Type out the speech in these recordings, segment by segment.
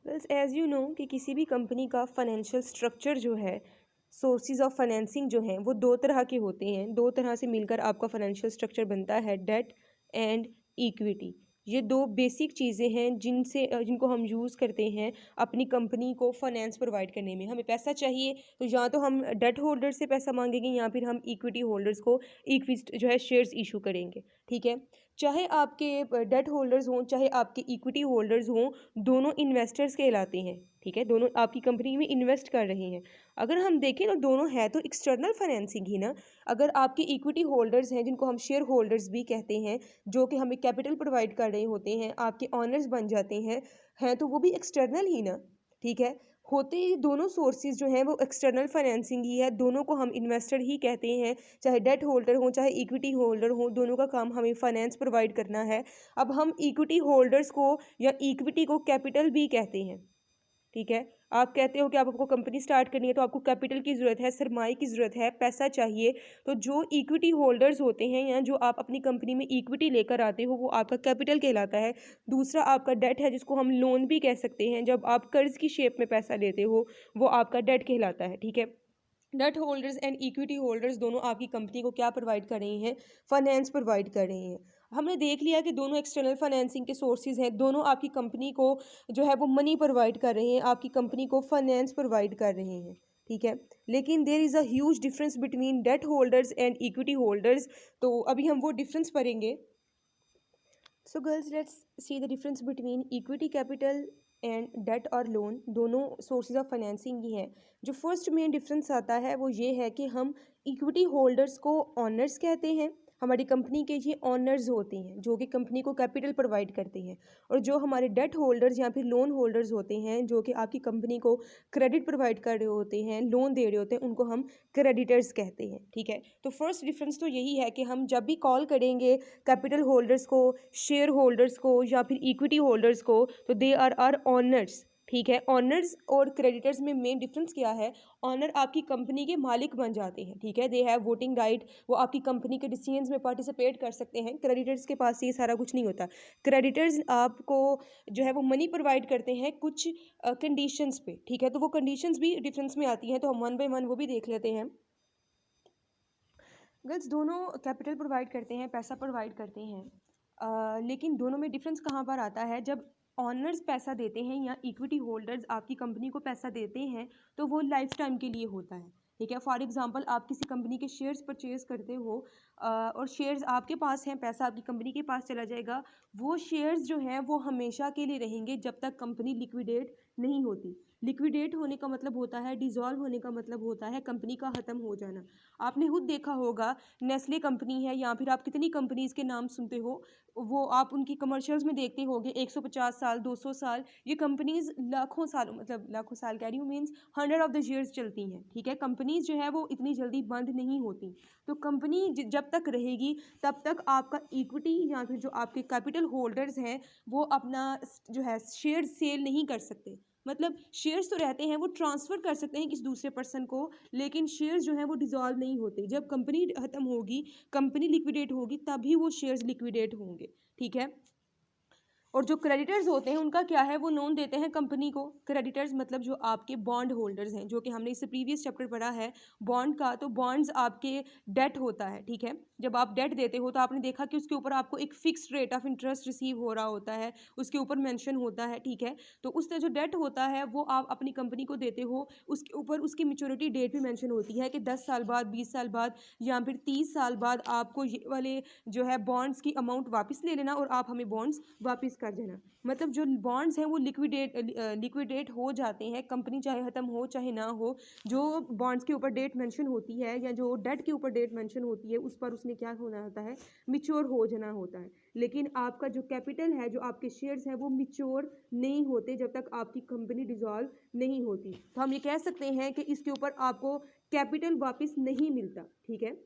Wales as you know कि किसी भी कंपनी का फाइनेंशियल स्ट्रक्चर जो है, सोर्सेज ऑफ फाइनेंसिंग जो हैं वो दो तरह के होते हैं। दो तरह से मिलकर आपका फाइनेंशियल स्ट्रक्चर बनता है, डेट एंड इक्विटी। ये दो बेसिक चीज़ें हैं जिनको हम यूज़ करते हैं अपनी कंपनी को फाइनेंस प्रोवाइड करने में। हमें पैसा चाहिए तो या तो हम डेट होल्डर से पैसा मांगेंगे या फिर हम इक्विटी होल्डर्स को इक्विटी जो है शेयर्स इशू करेंगे। ठीक है, चाहे आपके डेट होल्डर्स हों चाहे आपके इक्विटी होल्डर्स हों, दोनों इन्वेस्टर्स कहलाते हैं। ठीक है, दोनों आपकी कंपनी में इन्वेस्ट कर रहे हैं। अगर हम देखें तो दोनों है तो एक्सटर्नल फाइनेंसिंग ही ना। अगर आपके इक्विटी होल्डर्स हैं जिनको हम शेयर होल्डर्स भी कहते हैं, जो कि हमें कैपिटल प्रोवाइड कर रहे होते हैं, आपके ऑनर्स बन जाते हैं तो वो भी एक्सटर्नल ही ना। ठीक है, होते ही दोनों सोर्सेज जो हैं वो एक्सटर्नल फाइनेंसिंग ही है, दोनों को हम इन्वेस्टर ही कहते हैं। चाहे डेट होल्डर हो चाहे इक्विटी होल्डर हो, दोनों का काम हमें फाइनेंस प्रोवाइड करना है। अब हम इक्विटी होल्डर्स को या इक्विटी को कैपिटल भी कहते हैं। ठीक है, आप कहते हो कि आपको कंपनी स्टार्ट करनी है तो आपको कैपिटल की ज़रूरत है, सरमाए की ज़रूरत है, पैसा चाहिए। तो जो इक्विटी होल्डर्स होते हैं या जो आप अपनी कंपनी में इक्विटी लेकर आते हो वो आपका कैपिटल कहलाता है। दूसरा आपका डेट है जिसको हम लोन भी कह सकते हैं, जब आप कर्ज की शेप में पैसा लेते हो वो आपका डेट कहलाता है। ठीक है, debt holders and equity holders दोनों आपकी कंपनी को क्या प्रोवाइड कर रहे हैं, फाइनेंस प्रोवाइड कर रहे हैं। हमने देख लिया कि दोनों एक्सटर्नल फाइनेंसिंग के सोर्सेज हैं, दोनों आपकी कंपनी को जो है वो मनी प्रोवाइड कर रहे हैं, आपकी कंपनी को फाइनेंस प्रोवाइड कर रहे हैं। ठीक है, लेकिन there is a huge difference between debt holders and equity holders. तो अभी हम वो डिफरेंस पढ़ेंगे। So girls let's see the difference between equity capital and debt और लोन। दोनों सोर्सेज ऑफ फाइनेंसिंग ही हैं। जो फर्स्ट मेन डिफरेंस आता है वो ये है कि हम इक्विटी होल्डर्स को ऑनर्स कहते हैं। हमारी कंपनी के ये ऑनर्स होते हैं जो कि कंपनी को कैपिटल प्रोवाइड करते हैं। और जो हमारे डेट होल्डर्स या फिर लोन होल्डर्स होते हैं जो कि आपकी कंपनी को क्रेडिट प्रोवाइड कर रहे होते हैं, लोन दे रहे होते हैं, उनको हम क्रेडिटर्स कहते हैं। ठीक है, तो फर्स्ट डिफरेंस तो यही है कि हम जब भी कॉल करेंगे कैपिटल होल्डर्स को, शेयर होल्डर्स को या फिर इक्विटी होल्डर्स को, तो दे आर ऑनर्स। ठीक है, ऑनर्स और क्रेडिटर्स में मेन डिफरेंस क्या है? ऑनर आपकी कंपनी के मालिक बन जाते हैं। ठीक है, दे हैव वोटिंग राइट, वो आपकी कंपनी के डिसीजंस में पार्टिसिपेट कर सकते हैं। क्रेडिटर्स के पास ये सारा कुछ नहीं होता। क्रेडिटर्स आपको जो है वो मनी प्रोवाइड करते हैं कुछ कंडीशंस पे। ठीक है, तो वो कंडीशंस भी डिफरेंस में आती हैं, तो हम वन बाय वन वो भी देख लेते हैं। गर्ल्स दोनों कैपिटल प्रोवाइड करते हैं, पैसा प्रोवाइड करते हैं, लेकिन दोनों में डिफरेंस कहाँ पर आता है? जब ऑनर्स पैसा देते हैं या इक्विटी होल्डर्स आपकी कंपनी को पैसा देते हैं तो वो लाइफ टाइम के लिए होता है। ठीक है, फॉर एग्जांपल आप किसी कंपनी के शेयर्स परचेज करते हो, और शेयर्स आपके पास हैं, पैसा आपकी कंपनी के पास चला जाएगा। वो शेयर्स जो हैं वो हमेशा के लिए रहेंगे जब तक कंपनी लिक्विडेट नहीं होती। लिक्विडेट होने का मतलब होता है, डिसॉल्व होने का मतलब होता है कंपनी का ख़त्म हो जाना। आपने खुद देखा होगा, नेस्ले कंपनी है या फिर आप कितनी कंपनीज़ के नाम सुनते हो, वो आप उनकी कमर्शियल्स में देखते होंगे 150 साल 200 साल, ये कंपनीज़ लाखों साल, मतलब लाखों साल कह रही हूँ, मीन्स 100 ऑफ द ईयर्स चलती हैं। ठीक है, कंपनीज़ जो है वो इतनी जल्दी बंद नहीं होती। तो कंपनी जब तक रहेगी तब तक आपका इक्विटी या फिर जो आपके कैपिटल होल्डर्स हैं वो अपना जो है शेयर सेल नहीं कर सकते। मतलब शेयर्स तो रहते हैं, वो ट्रांसफ़र कर सकते हैं किसी दूसरे पर्सन को, लेकिन शेयर्स जो हैं वो डिसॉल्व नहीं होते। जब कंपनी ख़त्म होगी, कंपनी लिक्विडेट होगी, तभी वो शेयर्स लिक्विडेट होंगे। ठीक है, और जो क्रेडिटर्स होते हैं उनका क्या है? वो लोन देते हैं कंपनी को। क्रेडिटर्स मतलब जो आपके बॉन्ड होल्डर्स हैं, जो कि हमने इससे प्रीवियस चैप्टर पढ़ा है बॉन्ड का, तो बॉन्ड्स आपके डेट होता है। ठीक है, जब आप डेट देते हो तो आपने देखा कि उसके ऊपर आपको एक fixed rate of interest receive हो रहा होता है, उसके ऊपर मेंशन होता है। ठीक है, तो उसका जो डेट होता है वो आप अपनी कंपनी को देते हो, उसके ऊपर उसकी मैच्योरिटी डेट भी मेंशन होती है कि 10 साल बाद, 20 साल बाद या फिर 30 साल बाद आपको ये वाले जो है बॉन्ड्स की अमाउंट वापस ले लेना और आप हमें बॉन्ड्स वापस कर देना। मतलब जो बॉन्ड्स हैं वो लिक्विडेट हो जाते हैं, कंपनी चाहे ख़त्म हो चाहे ना हो। जो बॉन्ड्स के ऊपर डेट मेंशन होती है या जो डेट के ऊपर डेट मेंशन होती है उस पर उसने क्या होना होता है? मिच्योर हो जाना होता है। लेकिन आपका जो कैपिटल है, जो आपके शेयर्स हैं, वो मिच्योर नहीं होते जब तक आपकी कंपनी डिसॉल्व नहीं होती। तो हम ये कह सकते हैं कि इसके ऊपर आपको कैपिटल वापस नहीं मिलता। ठीक है,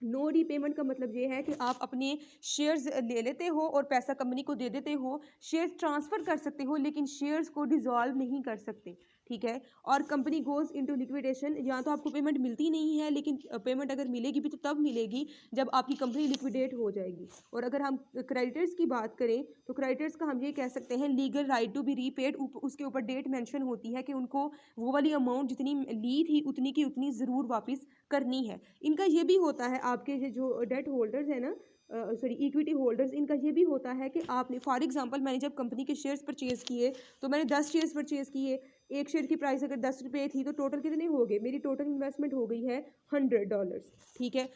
नो रीपेमेंट का मतलब ये है कि आप अपने शेयर्स ले लेते हो और पैसा कंपनी को दे देते हो, शेयर्स ट्रांसफ़र कर सकते हो लेकिन शेयर्स को डिसॉल्व नहीं कर सकते, ठीक है। और कंपनी गोज़ इनटू लिक्विडेशन, या तो आपको पेमेंट मिलती नहीं है लेकिन पेमेंट अगर मिलेगी भी तो तब मिलेगी जब आपकी कंपनी लिक्विडेट हो जाएगी। और अगर हम क्रेडिटर्स की बात करें तो क्रेडिटर्स का हम ये कह सकते हैं legal right to be repaid, उसके ऊपर डेट मेंशन होती है कि उनको वो वाली अमाउंट जितनी ली थी उतनी की उतनी ज़रूर वापस करनी है। इनका ये भी होता है, आपके ये जो डेट होल्डर्स हैं ना, सॉरी इक्विटी होल्डर्स, इनका ये भी होता है कि आपने फॉर एग्जांपल मैंने जब कंपनी के शेयर्स परचेज़ किए तो मैंने 10 शेयर्स परचेज़ किए, एक शेयर की प्राइस अगर 10 रुपये थी तो टोटल कितने हो गए, मेरी टोटल इन्वेस्टमेंट हो गई है $100, ठीक है।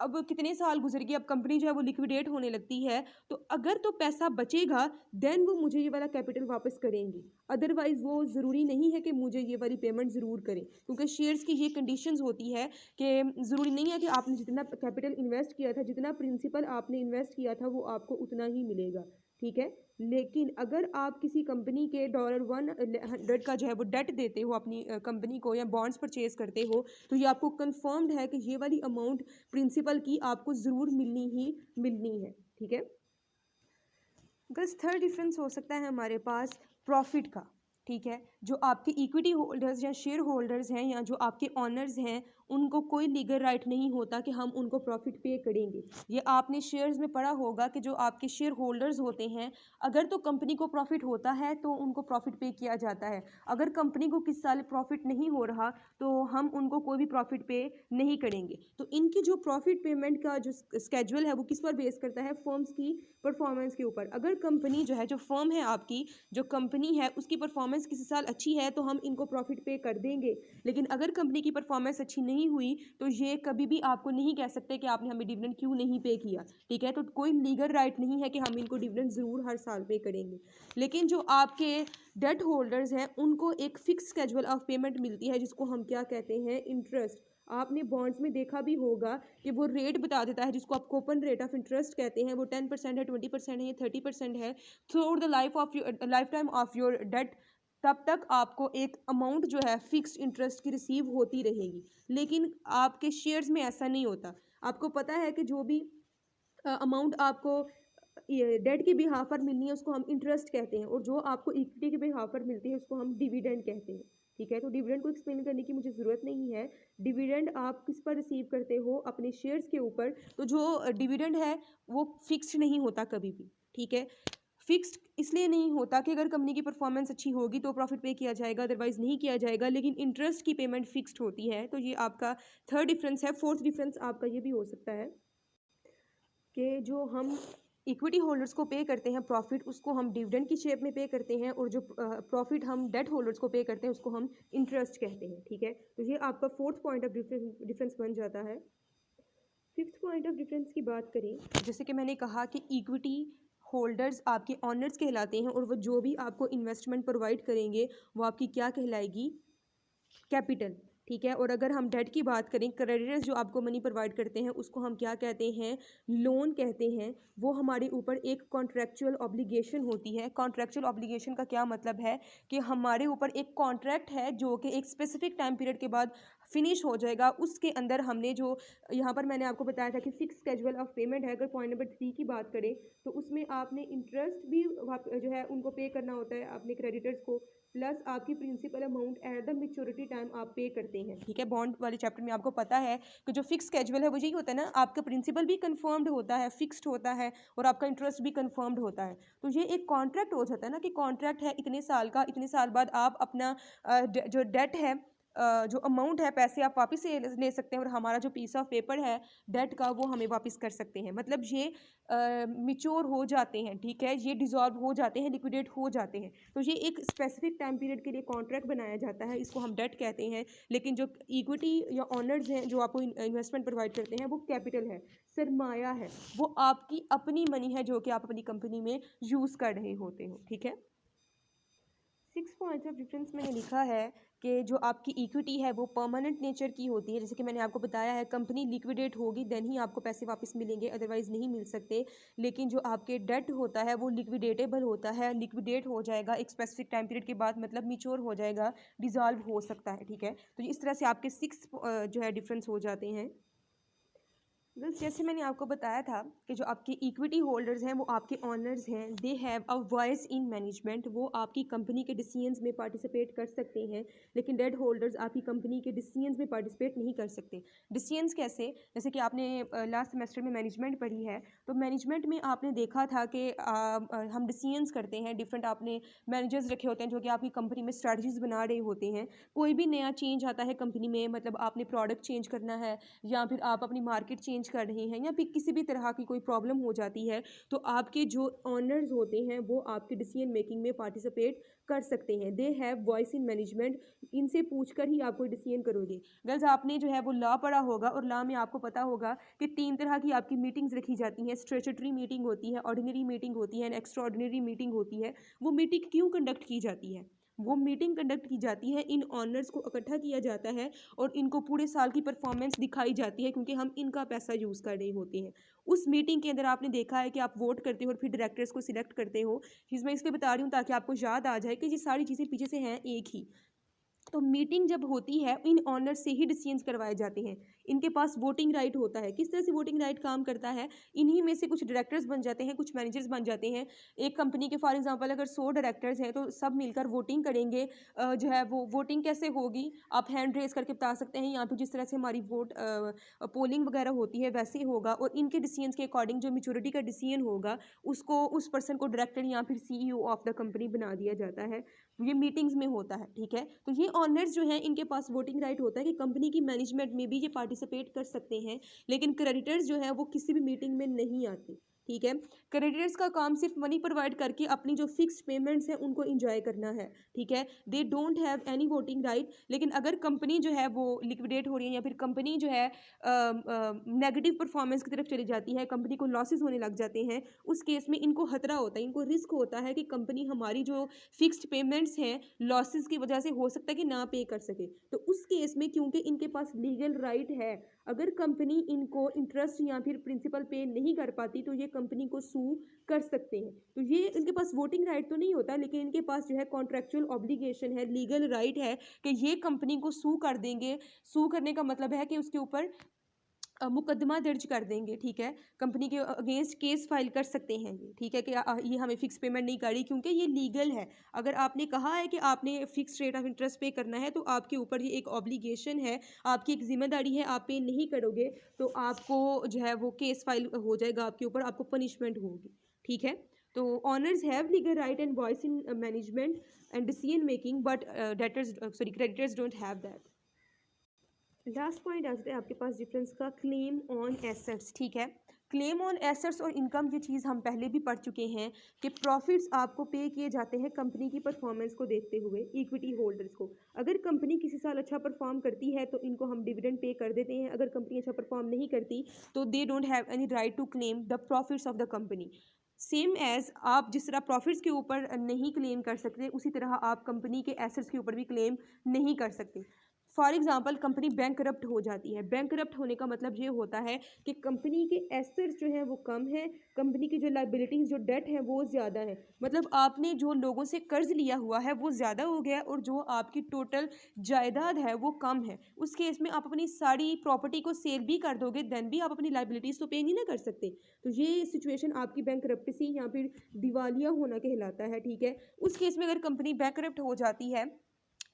अब कितने साल गुजर गए, अब कंपनी जो है वो लिक्विडेट होने लगती है, तो अगर तो पैसा बचेगा देन वो मुझे ये वाला कैपिटल वापस करेंगी, अदरवाइज वो ज़रूरी नहीं है कि मुझे ये वाली पेमेंट ज़रूर करें, क्योंकि शेयर्स की ये कंडीशंस होती है कि ज़रूरी नहीं है कि आपने जितना कैपिटल इन्वेस्ट किया था, जितना प्रिंसिपल आपने इन्वेस्ट किया था वो आपको उतना ही मिलेगा, ठीक है। लेकिन अगर आप किसी कंपनी के $100 का जो है वो डेट देते हो अपनी कंपनी को, या बॉन्ड्स परचेज करते हो, तो ये आपको कंफर्म्ड है कि ये वाली अमाउंट प्रिंसिपल की आपको ज़रूर मिलनी ही मिलनी है, ठीक है। बस थर्ड डिफरेंस हो सकता है हमारे पास प्रॉफिट का, ठीक है। जो आपके इक्विटी होल्डर्स या शेयर होल्डर्स हैं या जो आपके ऑनर्स हैं, उनको कोई लीगल राइट नहीं होता कि हम उनको प्रॉफिट पे करेंगे। ये आपने शेयर्स में पढ़ा होगा कि जो आपके शेयर होल्डर्स होते हैं, अगर तो कंपनी को प्रॉफिट होता है तो उनको प्रॉफिट पे किया जाता है, अगर कंपनी को किस साल प्रॉफिट नहीं हो रहा तो हम उनको कोई भी प्रॉफिट पे नहीं करेंगे। तो इनकी जो प्रॉफिट पेमेंट का जो स्केड्यूल है वो किस पर बेस करता है, फर्म्स की परफॉर्मेंस के ऊपर। अगर कंपनी जो है, जो फर्म है आपकी, जो कंपनी है उसकी परफॉर्मेंस किसी साल अच्छी है तो हम इनको प्रॉफिट पे कर देंगे, लेकिन अगर कंपनी की परफॉर्मेंस अच्छी नहीं हुई तो ये कभी भी आपको नहीं कह सकते कि आपने हमें डिविडेंड क्यों नहीं पे किया, ठीक है। तो कोई लीगल राइट नहीं है कि हम इनको डिविडेंड ज़रूर हर साल पे करेंगे। लेकिन जो आपके डेट होल्डर्स हैं उनको एक फिक्स स्केड्यूल ऑफ पेमेंट मिलती है जिसको हम क्या कहते हैं, इंटरेस्ट। आपने बॉन्ड्स में देखा भी होगा कि वो रेट बता देता है जिसको आप कूपन रेट ऑफ इंटरेस्ट कहते हैं, वो 10% है, 20% है या 30% है through the life time of your debt. तब तक आपको एक अमाउंट जो है फिक्स्ड इंटरेस्ट की रिसीव होती रहेगी। लेकिन आपके शेयर्स में ऐसा नहीं होता। आपको पता है कि जो भी अमाउंट आपको डेट के बिहाफ पर मिलनी है उसको हम इंटरेस्ट कहते हैं, और जो आपको इक्विटी के बिहाफ पर मिलती है उसको हम डिविडेंड कहते हैं, ठीक है। तो डिविडेंड को एक्सप्लेन करने की मुझे ज़रूरत नहीं है। डिविडेंड आप किस पर रिसीव करते हो, अपने शेयर्स के ऊपर। तो जो डिविडेंड है वो फिक्स्ड नहीं होता कभी भी, ठीक है। फिक्स्ड इसलिए नहीं होता कि अगर कंपनी की परफॉर्मेंस अच्छी होगी तो प्रॉफिट पे किया जाएगा, अदरवाइज नहीं किया जाएगा, लेकिन इंटरेस्ट की पेमेंट फिक्स्ड होती है। तो ये आपका थर्ड डिफरेंस है। फोर्थ डिफरेंस आपका ये भी हो सकता है कि जो हम इक्विटी होल्डर्स को पे करते हैं प्रॉफिट, उसको हम डिविडेंड की शेप में पे करते हैं, और जो प्रॉफिट हम डेट होल्डर्स को पे करते हैं उसको हम इंटरेस्ट कहते हैं, ठीक है। तो ये आपका फोर्थ पॉइंट ऑफ डिफरेंस बन जाता है। फिफ्थ पॉइंट ऑफ डिफरेंस की बात करें, जैसे कि मैंने कहा कि इक्विटी होल्डर्स आपके ऑनर्स कहलाते हैं, और वो जो भी आपको इन्वेस्टमेंट प्रोवाइड करेंगे वो आपकी क्या कहलाएगी, कैपिटल, ठीक है। और अगर हम डेट की बात करें, क्रेडिटर्स जो आपको मनी प्रोवाइड करते हैं उसको हम क्या कहते हैं, लोन कहते हैं। वो हमारे ऊपर एक कॉन्ट्रेक्चुअल ऑब्लिगेशन होती है। कॉन्ट्रेक्चुअल ऑब्लिगेशन का क्या मतलब है कि हमारे ऊपर एक कॉन्ट्रैक्ट है जो कि एक स्पेसिफिक टाइम पीरियड के बाद फिनिश हो जाएगा। उसके अंदर हमने जो, यहाँ पर मैंने आपको बताया था कि फिक्स स्केड्यूल ऑफ पेमेंट है। अगर पॉइंट नंबर 3 की बात करें तो उसमें आपने इंटरेस्ट भी जो है उनको पे करना होता है अपने क्रेडिटर्स को, प्लस आपकी principal amount at the maturity time आप पे करते हैं, ठीक है। बॉन्ड वाले चैप्टर में आपको पता है कि जो फिक्स स्केड्यूल है वो यही होता है ना, आपका प्रिंसिपल भी कंफर्म्ड होता है, फिक्स्ड होता है, और आपका इंटरेस्ट भी कंफर्म्ड होता है। तो ये एक कॉन्ट्रैक्ट हो जाता है ना कि कॉन्ट्रैक्ट है इतने साल का, इतने साल बाद आप अपना जो डेट है, जो अमाउंट है, पैसे आप वापस ले सकते हैं, और हमारा जो पीस ऑफ पेपर है डेट का वो हमें वापस कर सकते हैं। मतलब ये मिच्योर हो जाते हैं, ठीक है, ये डिसॉल्व हो जाते हैं, लिक्विडेट हो जाते हैं। तो ये एक स्पेसिफिक टाइम पीरियड के लिए कॉन्ट्रैक्ट बनाया जाता है, इसको हम डेट कहते हैं। लेकिन जो इक्विटी या ऑनर्स हैं जो आपको इन्वेस्टमेंट प्रोवाइड करते हैं वो कैपिटल है, सरमाया है, वो आपकी अपनी मनी है जो कि आप अपनी कंपनी में यूज़ कर रहे होते हो, ठीक है। 6 पॉइंट्स ऑफ डिफरेंस मैंने लिखा है कि जो आपकी इक्विटी है वो परमानेंट नेचर की होती है। जैसे कि मैंने आपको बताया है, कंपनी लिक्विडेट होगी देन ही आपको पैसे वापस मिलेंगे, अदरवाइज नहीं मिल सकते। लेकिन जो आपके डेट होता है वो लिक्विडेटेबल होता है, लिक्विडेट हो जाएगा एक स्पेसिफिक टाइम पीरियड के बाद, मतलब मिच्योर हो जाएगा, डिजॉल्व हो सकता है, ठीक है। तो इस तरह से आपके 6 जो है डिफरेंस हो जाते हैं। बस जैसे मैंने आपको बताया था कि जो आपके इक्विटी होल्डर्स हैं वो आपके ऑनर्स हैं, they have a voice in management, वो आपकी कंपनी के डिसीजंस में पार्टिसिपेट कर सकते हैं। लेकिन डेट होल्डर्स आपकी कंपनी के डिसीजंस में पार्टिसिपेट नहीं कर सकते। डिसीजंस कैसे? जैसे कि आपने लास्ट सेमेस्टर में मैनेजमेंट पढ़ी है, तो मैनेजमेंट में आपने देखा था कि हम डिसीजंस करते हैं डिफरेंट। आपने मैनेजर्स रखे होते हैं जो कि आपकी कंपनी में स्ट्रैटेजीज बना रहे होते हैं। कोई भी नया चेंज आता है कंपनी में, मतलब आपने प्रोडक्ट चेंज करना है या फिर आप अपनी मार्केट चेंज कर रहे हैं या फिर किसी भी तरह की कोई प्रॉब्लम हो जाती है, तो आपके जो ऑनर्स होते हैं वो आपके डिसीजन मेकिंग में पार्टिसिपेट कर सकते हैं। They have voice in management. इनसे पूछकर ही आप कोई डिसीजन करोगे। गर्ल्स, आपने जो है वो लॉ पढ़ा होगा और लॉ में आपको पता होगा कि 3 तरह की आपकी मीटिंग्स रखी जाती हैं। स्ट्रेचुटरी मीटिंग होती है, ऑर्डिनरी मीटिंग होती है एंड एक्स्ट्रा ऑर्डिनरी मीटिंग होती है। वो मीटिंग क्यों कंडक्ट की जाती है? वो मीटिंग कंडक्ट की जाती है, इन ऑनर्स को इकट्ठा किया जाता है और इनको पूरे साल की परफॉर्मेंस दिखाई जाती है क्योंकि हम इनका पैसा यूज़ कर रहे होते हैं। उस मीटिंग के अंदर आपने देखा है कि आप वोट करते हो और फिर डायरेक्टर्स को सिलेक्ट करते हो। चीज़ मैं इसलिए बता रही हूँ ताकि आपको याद आ जाए कि ये सारी चीज़ें पीछे से हैं एक ही। तो मीटिंग जब होती है, इन ऑनर से ही डिसीजंस करवाए जाते हैं। इनके पास वोटिंग राइट होता है। किस तरह से वोटिंग राइट काम करता है? इन्हीं में से कुछ डायरेक्टर्स बन जाते हैं, कुछ मैनेजर्स बन जाते हैं। एक कंपनी के फॉर एग्जांपल अगर 100 डायरेक्टर्स हैं तो सब मिलकर वोटिंग करेंगे। जो है वो वोटिंग कैसे होगी? आप हैंड रेज करके बता सकते हैं या तो जिस तरह से हमारी वोट पोलिंग वगैरह होती है वैसे ही होगा और इनके डिसीजंस के अकॉर्डिंग जो मेच्योरिटी का डिसीजन होगा उसको उस पर्सन को डायरेक्टर या फिर सीईओ ऑफ द कंपनी बना दिया जाता है। ये मीटिंग्स में होता है, ठीक है? तो ये ऑनर्स जो हैं इनके पास वोटिंग राइट होता है कि कंपनी की मैनेजमेंट में भी ये पार्टिसिपेट कर सकते हैं। लेकिन क्रेडिटर्स जो है वो किसी भी मीटिंग में नहीं आते, ठीक है? क्रेडिटर्स का काम सिर्फ मनी प्रोवाइड करके अपनी जो फिक्स्ड पेमेंट्स हैं उनको एंजॉय करना है, ठीक है? दे don't have any voting right. लेकिन अगर कंपनी जो है वो लिक्विडेट हो रही है या फिर कंपनी जो है नेगेटिव परफॉर्मेंस की तरफ चली जाती है, कंपनी को लॉसेस होने लग जाते हैं, उस केस में इनको खतरा होता है, इनको रिस्क होता है कि कंपनी हमारी जो फिक्स्ड पेमेंट्स हैं लॉसेस की वजह से हो सकता है कि ना पे कर सके। तो उस केस में क्योंकि इनके पास लीगल राइट है, अगर कंपनी इनको इंटरेस्ट या फिर प्रिंसिपल पे नहीं कर पाती तो ये कंपनी को सू कर सकते हैं। तो ये इनके पास वोटिंग राइट तो नहीं होता लेकिन इनके पास जो है कॉन्ट्रेक्चुअल ऑब्लिगेशन है, लीगल राइट है कि ये कंपनी को सू कर देंगे। सू करने का मतलब है कि उसके ऊपर मुकदमा दर्ज कर देंगे, ठीक है? कंपनी के अगेंस्ट केस फाइल कर सकते हैं ये, ठीक है? कि ये हमें फिक्स पेमेंट नहीं कर रही क्योंकि ये लीगल है। अगर आपने कहा है कि आपने फिक्स रेट ऑफ इंटरेस्ट पे करना है तो आपके ऊपर ये एक ऑब्लिगेशन है, आपकी एक जिम्मेदारी है। आप पे नहीं करोगे तो आपको जो है वो केस फाइल हो जाएगा आपके ऊपर, आपको पनिशमेंट होगी, ठीक है? तो owners have legal right and voice in management and decision making, but creditors don't have that. Last point आ जाता है आपके पास डिफरेंस का, क्लेम ऑन एसेट्स, ठीक है? क्लेम ऑन एसेट्स और इनकम, ये चीज़ हम पहले भी पढ़ चुके हैं कि प्रॉफिट्स आपको पे किए जाते हैं कंपनी की परफॉर्मेंस को देखते हुए इक्विटी होल्डर्स को। अगर कंपनी किसी साल अच्छा परफॉर्म करती है तो इनको हम डिविडेंड पे कर देते हैं। अगर कंपनी अच्छा परफॉर्म नहीं करती तो they don't have any right to claim the profits of the company. Same as आप जिस तरह प्रॉफिट्स के ऊपर नहीं क्लेम कर सकते उसी तरह आप कंपनी के एसेट्स के ऊपर भी क्लेम नहीं कर सकते। For example company bank corrupt हो जाती है। बैंक करप्ट होने का मतलब ये होता है कि कंपनी के एसेट्स जो हैं वो कम है, कंपनी की जो लाइबिलिटीज़ जो डेट है वो ज़्यादा है। मतलब आपने जो लोगों से कर्ज लिया हुआ है वो ज़्यादा हो गया है और जो आपकी टोटल जायदाद है वो कम है। उस केस में आप अपनी सारी प्रॉपर्टी को सेल भी कर दोगे देन भी आप अपनी लाइबिलिटीज़ तो पे नहीं ना कर सकते। तो ये सिचुएशन आपकी बैंक करप्टेसी या फिर दिवालिया होना कहलाता है, ठीक है? उस केस में अगर कंपनी बैंक करप्ट हो जाती है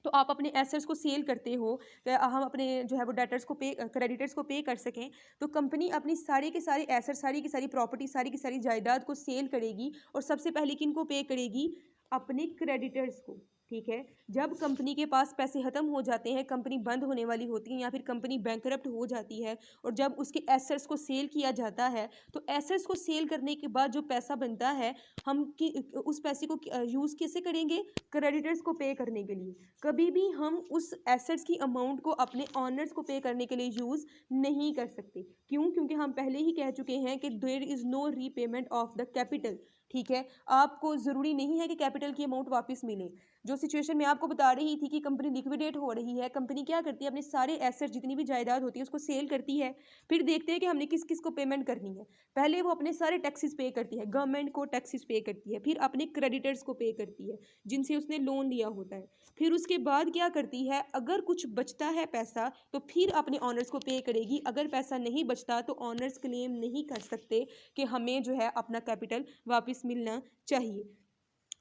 तो आप अपने एसेट्स को सेल करते हो कि हम अपने जो है वो डेटर्स को पे क्रेडिटर्स को पे कर सकें। तो कंपनी अपनी सारी के सारी एसेट, सारी की सारी प्रॉपर्टी, सारी की सारी जायदाद को सेल करेगी और सबसे पहले किन को पे करेगी? अपने क्रेडिटर्स को, ठीक है? जब कंपनी के पास पैसे ख़त्म हो जाते हैं, कंपनी बंद होने वाली होती है या फिर कंपनी बैंकरप्ट हो जाती है और जब उसके एसेट्स को सेल किया जाता है तो एसेट्स को सेल करने के बाद जो पैसा बनता है हम कि उस पैसे को यूज़ कैसे करेंगे? क्रेडिटर्स को पे करने के लिए। कभी भी हम उस एसेट्स की अमाउंट को अपने ऑनर्स को पे करने के लिए यूज़ नहीं कर सकते। क्यों? क्योंकि हम पहले ही कह चुके हैं कि there is no repayment of the capital, ठीक है? आपको ज़रूरी नहीं है कि कैपिटल की अमाउंट वापस मिले। जो सिचुएशन मैं आपको बता रही थी कि कंपनी लिक्विडेट हो रही है, कंपनी क्या करती है, अपने सारे एसेट जितनी भी जायदाद होती है उसको सेल करती है। फिर देखते हैं कि हमने किस किस को पेमेंट करनी है। पहले वो अपने सारे टैक्सेस पे करती है, गवर्नमेंट को टैक्सेस पे करती है, फिर अपने क्रेडिटर्स को पे करती है जिनसे उसने लोन लिया होता है। फिर उसके बाद क्या करती है, अगर कुछ बचता है पैसा तो फिर अपने ऑनर्स को पे करेगी। अगर पैसा नहीं बचता तो ऑनर्स क्लेम नहीं कर सकते कि हमें जो है अपना कैपिटल वापस मिलना चाहिए।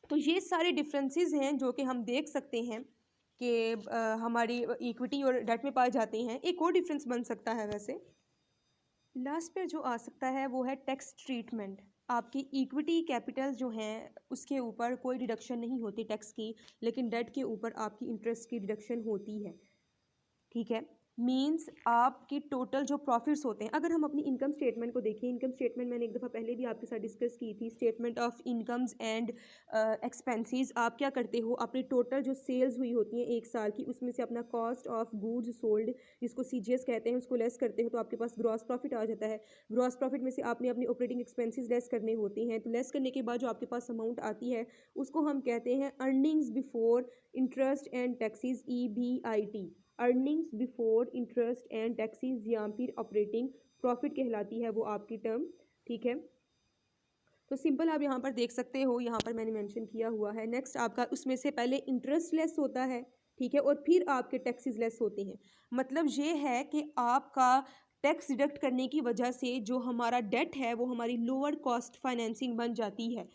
तो ये सारे डिफरेंसेस हैं जो कि हम देख सकते हैं कि हमारी इक्विटी और डेट में पाए जाते हैं। एक और डिफरेंस बन सकता है वैसे लास्ट पे जो आ सकता है वो है टैक्स ट्रीटमेंट। आपकी इक्विटी कैपिटल जो हैं उसके ऊपर कोई डिडक्शन नहीं होती टैक्स की, लेकिन डेट के ऊपर आपकी इंटरेस्ट की डिडक्शन होती है। ठीक है, मीन्स आपकी टोटल जो प्रॉफिट्स होते हैं, अगर हम अपनी इनकम स्टेटमेंट को देखें, इनकम स्टेटमेंट मैंने एक दफ़ा पहले भी आपके साथ डिस्कस की थी, statement of incomes and expenses. आप क्या करते हो, अपनी टोटल जो सेल्स हुई होती हैं एक साल की, उसमें से अपना कॉस्ट ऑफ गुड्स सोल्ड जिसको CGS कहते हैं उसको लेस करते हो तो आपके पास ग्रॉस प्रॉफिट आ जाता है। ग्रॉस प्रॉफिट में से आपने अपनी ऑपरेटिंग एक्सपेंसेस लेस करने होते हैं, तो लेस करने के बाद जो आपके पास अमाउंट आती है उसको हम कहते हैं earnings before interest and taxes, EBIT। Earnings before interest and taxes या फिर ऑपरेटिंग प्रॉफिट कहलाती है वो आपकी टर्म। ठीक है, तो सिंपल आप यहाँ पर देख सकते हो, यहाँ पर मैंने मेंशन किया हुआ है। नेक्स्ट आपका उसमें से पहले इंटरेस्ट लेस होता है, ठीक है, और फिर आपके टैक्सेस लेस होते हैं। मतलब ये है कि आपका टैक्स डिडक्ट करने की वजह से जो हमारा डेट है वो हमारी लोअर कॉस्ट फाइनेंसिंग बन जाती है।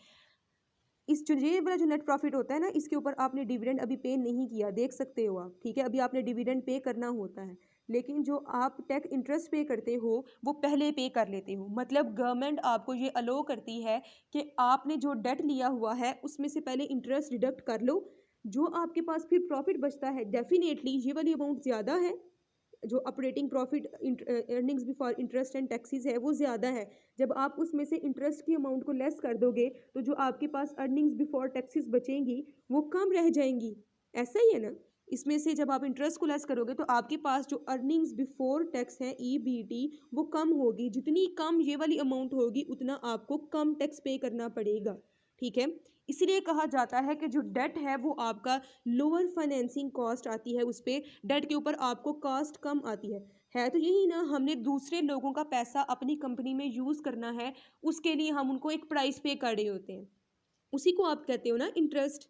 इस जो ये वाला जो नेट प्रॉफिट होता है ना, इसके ऊपर आपने डिविडेंड अभी पे नहीं किया, देख सकते हो आप। ठीक है, अभी आपने डिविडेंड पे करना होता है, लेकिन जो आप टैक्स इंटरेस्ट पे करते हो वो पहले पे कर लेते हो। मतलब गवर्नमेंट आपको ये अलो करती है कि आपने जो डेट लिया हुआ है उसमें से पहले इंटरेस्ट डिडक्ट कर लो। जो आपके पास फिर प्रॉफिट बचता है, डेफिनेटली ये वाली अमाउंट ज़्यादा है, जो operating profit earnings before interest and taxes है वो ज़्यादा है। जब आप उसमें से इंटरेस्ट की अमाउंट को लेस कर दोगे तो जो आपके पास अर्निंग्स बिफोर टैक्सेस बचेंगी वो कम रह जाएंगी। ऐसा ही है ना, इसमें से जब आप इंटरेस्ट को लेस करोगे तो आपके पास जो अर्निंग्स बिफोर टैक्स है EBT वो कम होगी। जितनी कम ये वाली अमाउंट होगी उतना आपको कम टैक्स पे करना पड़ेगा। ठीक है, इसलिए कहा जाता है कि जो डेट है वो आपका लोअर फाइनेंसिंग कॉस्ट आती है, उस पर डेट के ऊपर आपको कॉस्ट कम आती है तो यही ना, हमने दूसरे लोगों का पैसा अपनी कंपनी में यूज़ करना है, उसके लिए हम उनको एक प्राइस पे कर रहे होते हैं, उसी को आप कहते हो ना इंटरेस्ट।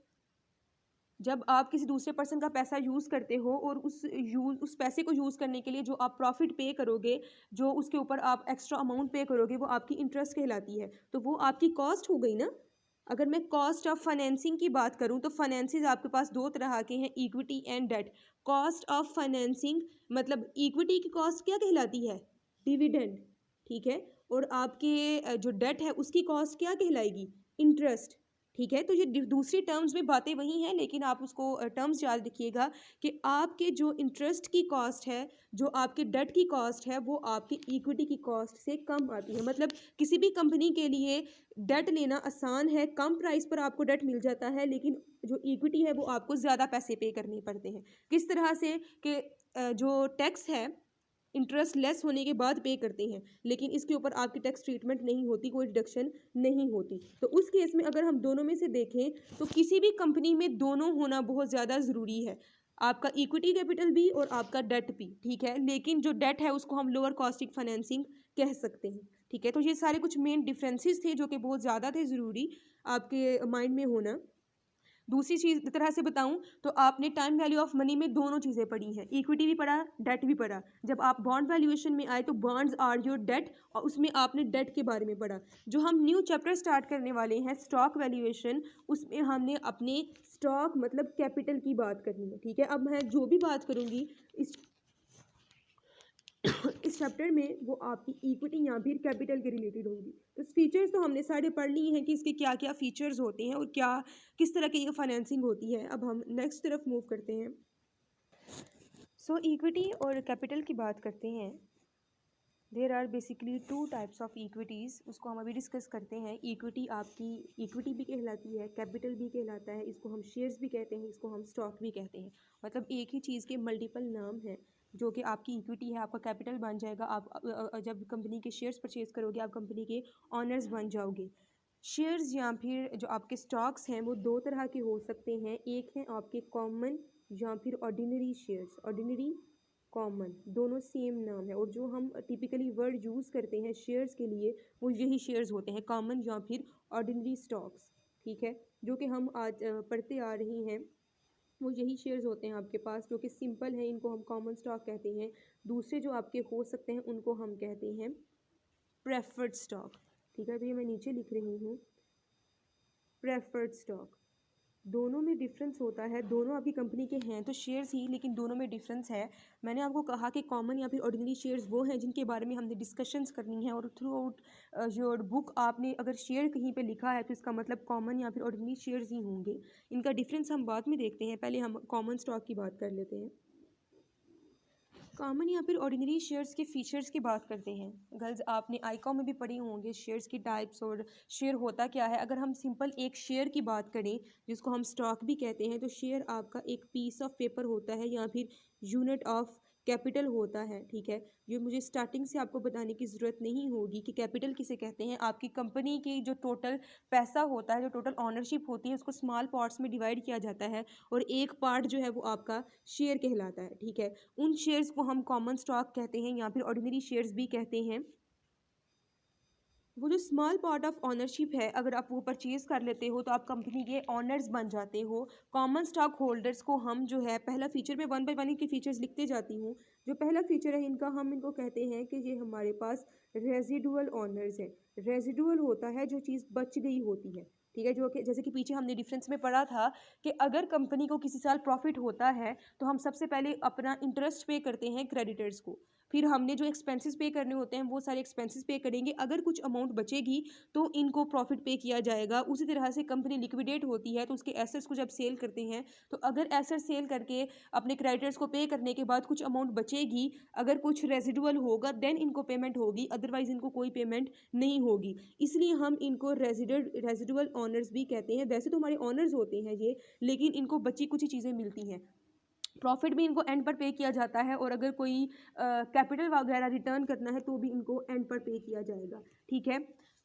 जब आप किसी दूसरे पर्सन का पैसा यूज़ करते हो और उस पैसे को यूज़ करने के लिए जो आप प्रॉफिट पे करोगे, जो उसके ऊपर आप एक्स्ट्रा अमाउंट पे करोगे वो आपकी इंटरेस्ट कहलाती है, तो वो आपकी कॉस्ट हो गई ना। अगर मैं कॉस्ट ऑफ फाइनेंसिंग की बात करूं तो फाइनेंसिस आपके पास दो तरह के हैं, equity and debt. Cost of financing मतलब इक्विटी की कॉस्ट क्या कहलाती है, डिविडेंड। ठीक है, और आपके जो डेट है उसकी कॉस्ट क्या कहलाएगी, इंटरेस्ट। ठीक है, तो ये दूसरी टर्म्स में बातें वही हैं, लेकिन आप उसको टर्म्स याद रखिएगा कि आपके जो इंटरेस्ट की कॉस्ट है, जो आपके डेट की कॉस्ट है, वो आपकी इक्विटी की कॉस्ट से कम आती है। मतलब किसी भी कंपनी के लिए डेट लेना आसान है, कम प्राइस पर आपको डेट मिल जाता है, लेकिन जो इक्विटी है वो आपको ज़्यादा पैसे पे करने पड़ते हैं। किस तरह से कि जो टैक्स है इंटरेस्ट लेस होने के बाद पे करते हैं, लेकिन इसके ऊपर आपकी टैक्स ट्रीटमेंट नहीं होती, कोई डिडक्शन नहीं होती। तो उस केस में अगर हम दोनों में से देखें तो किसी भी कंपनी में दोनों होना बहुत ज़्यादा ज़रूरी है, आपका इक्विटी कैपिटल भी और आपका डेट भी। ठीक है, लेकिन जो डेट है उसको हम लोअर कॉस्टिंग फाइनेंसिंग कह सकते हैं। ठीक है, तो ये सारे कुछ मेन डिफरेंसेस थे जो कि बहुत ज़्यादा थे ज़रूरी आपके माइंड में होना। दूसरी चीज़ तरह से बताऊं तो आपने टाइम वैल्यू ऑफ मनी में दोनों चीज़ें पढ़ी हैं, इक्विटी भी पढ़ा, डेट भी पढ़ा। जब आप बॉन्ड वैल्यूएशन में आए तो बॉन्ड्स आर योर डेट, और उसमें आपने डेट के बारे में पढ़ा। जो हम न्यू चैप्टर स्टार्ट करने वाले हैं स्टॉक वैल्यूएशन, उसमें हमने अपने स्टॉक मतलब कैपिटल की बात करनी है। ठीक है, अब मैं जो भी बात करूँगी इस चैप्टर में वो आपकी इक्विटी या फिर कैपिटल के रिलेटेड होगी। तो फीचर्स तो हमने सारे पढ़ लिए हैं कि इसके क्या क्या फीचर्स होते हैं और क्या किस तरह की ये फाइनेंसिंग होती है। अब हम नेक्स्ट तरफ मूव करते हैं। सो इक्विटी और कैपिटल की बात करते हैं। There are basically two types of equities, उसको हम अभी डिस्कस करते हैं। इक्विटी आपकी इक्विटी भी कहलाती है, कैपिटल भी कहलाता है, इसको हम शेयर्स भी कहते हैं, इसको हम स्टॉक भी कहते हैं। मतलब एक ही चीज़ के मल्टीपल नाम हैं। जो कि आपकी इक्विटी है, आपका कैपिटल बन जाएगा। आप जब कंपनी के शेयर्स परचेज करोगे आप कंपनी के ऑनर्स बन जाओगे। शेयर्स या फिर जो आपके स्टॉक्स हैं वो दो तरह के हो सकते हैं। एक है आपके कॉमन या फिर ऑर्डिनरी शेयर्स। ऑर्डिनरी, कॉमन, दोनों सेम नाम है और जो हम टिपिकली वर्ड यूज़ करते हैं शेयर्स के लिए वो यही शेयर्स होते हैं, कॉमन या फिर ऑर्डिनरी स्टॉक्स। ठीक है, जो कि हम आज पढ़ते आ रहे हैं वो यही शेयर्स होते हैं आपके पास, जो कि सिंपल है, इनको हम कॉमन स्टॉक कहते हैं। दूसरे जो आपके हो सकते हैं उनको हम कहते हैं प्रेफर्ड स्टॉक। ठीक है, तो ये मैं नीचे लिख रही हूँ, प्रेफर्ड स्टॉक। दोनों में डिफरेंस होता है, दोनों आपकी कंपनी के हैं तो शेयर्स ही, लेकिन दोनों में डिफरेंस है। मैंने आपको कहा कि कॉमन या फिर ऑर्डिनरी शेयर्स वो हैं जिनके बारे में हमने डिस्कशंस करनी है, और थ्रू आउट योर बुक आपने अगर शेयर कहीं पे लिखा है तो इसका मतलब कॉमन या फिर ऑर्डिनरी शेयर्स ही होंगे। इनका डिफरेंस हम बाद में देखते हैं, पहले हम कॉमन स्टॉक की बात कर लेते हैं। कॉमन या फिर ऑर्डिनरी शेयर्स के फीचर्स की बात करते हैं। गर्ल्स, आपने आईकॉम में भी पढ़े होंगे शेयर्स की टाइप्स और शेयर होता क्या है। अगर हम सिंपल एक शेयर की बात करें जिसको हम स्टॉक भी कहते हैं, तो शेयर आपका एक पीस ऑफ पेपर होता है या फिर यूनिट ऑफ कैपिटल होता है। ठीक है, ये मुझे स्टार्टिंग से आपको बताने की ज़रूरत नहीं होगी कि कैपिटल किसे कहते हैं। आपकी कंपनी की जो टोटल पैसा होता है, जो टोटल ऑनरशिप होती है, उसको स्मॉल पार्ट्स में डिवाइड किया जाता है और एक पार्ट जो है वो आपका शेयर कहलाता है। ठीक है, उन शेयर्स को हम कॉमन स्टॉक कहते हैं या फिर ऑर्डिनरी शेयर्स भी कहते हैं। वो जो स्मॉल पार्ट ऑफ ऑनरशिप है, अगर आप वो परचेज कर लेते हो तो आप कंपनी के ऑनर्स बन जाते हो। कॉमन स्टॉक होल्डर्स को हम जो है, पहला फीचर में वन बाय वन इनके फीचर्स लिखते जाती हूँ। जो पहला फीचर है इनका, हम इनको कहते हैं कि ये हमारे पास रेजिडुअल ऑनर्स है। रेजिडुअल होता है जो चीज़ बच गई होती है। ठीक है, जो कि जैसे कि पीछे हमने डिफरेंस में पढ़ा था कि अगर कंपनी को किसी साल प्रॉफिट होता है तो हम सबसे पहले अपना इंटरेस्ट पे करते हैं क्रेडिटर्स को, फिर हमने जो एक्सपेंसेस पे करने होते हैं वो सारे एक्सपेंसेस पे करेंगे। अगर कुछ अमाउंट बचेगी तो इनको प्रॉफिट पे किया जाएगा। उसी तरह से कंपनी लिक्विडेट होती है तो उसके एसेट्स को जब सेल करते हैं, तो अगर एसेट सेल करके अपने क्रेडिटर्स को पे करने के बाद कुछ अमाउंट बचेगी, अगर कुछ रेजिडुअल होगा देन इनको पेमेंट होगी, अदरवाइज इनको कोई पेमेंट नहीं होगी। इसलिए हम इनको रेजिडुअल ऑनर्स भी कहते हैं। वैसे तो हमारे ऑनर्स होते हैं ये, लेकिन इनको बची कुछ ही चीज़ें मिलती हैं। प्रॉफिट भी इनको एंड पर पे किया जाता है और अगर कोई कैपिटल वगैरह रिटर्न करना है तो भी इनको एंड पर पे किया जाएगा। ठीक है,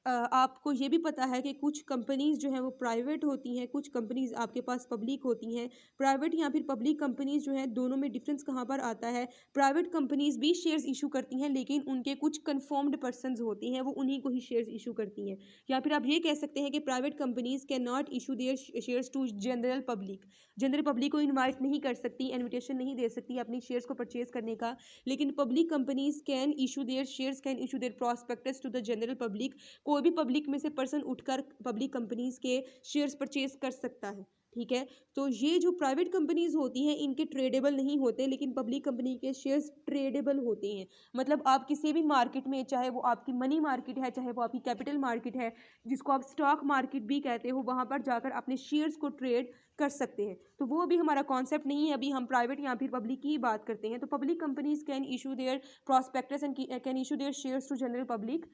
आपको ये भी पता है कि कुछ कंपनीज़ जो हैं वो प्राइवेट होती हैं, कुछ कंपनीज़ आपके पास पब्लिक होती हैं। प्राइवेट या फिर पब्लिक कंपनीज़ जो हैं, दोनों में डिफरेंस कहाँ पर आता है। प्राइवेट कंपनीज़ भी शेयर्स इशू करती हैं, लेकिन उनके कुछ कन्फर्म्ड पर्सनस होती हैं, वो उन्हीं को ही शेयर्स इशू करती हैं। या फिर आप ये कह सकते हैं कि private companies can not issue their shares to general public. General public को इनवाइट नहीं कर सकती, इनविटेशन नहीं दे सकती अपनी शेयर्स को परचेज करने का, लेकिन public companies can issue their shares, can issue their prospectus to the general public. कोई भी पब्लिक में से पर्सन उठकर पब्लिक कंपनीज के शेयर्स परचेज कर सकता है। ठीक है, तो ये जो प्राइवेट कंपनीज होती हैं इनके ट्रेडेबल नहीं होते, लेकिन पब्लिक कंपनी के शेयर्स ट्रेडेबल होते हैं। मतलब आप किसी भी मार्केट में, चाहे वो आपकी मनी मार्केट है, चाहे वो आपकी कैपिटल मार्केट है, जिसको आप स्टॉक मार्केट भी कहते हो, वहाँ पर जाकर अपने शेयर्स को ट्रेड कर सकते हैं। तो वो अभी हमारा कॉन्सेप्ट नहीं है, अभी हम प्राइवेट या फिर पब्लिक की बात करते हैं। तो public companies can issue their prospectus and can issue their shares to general public.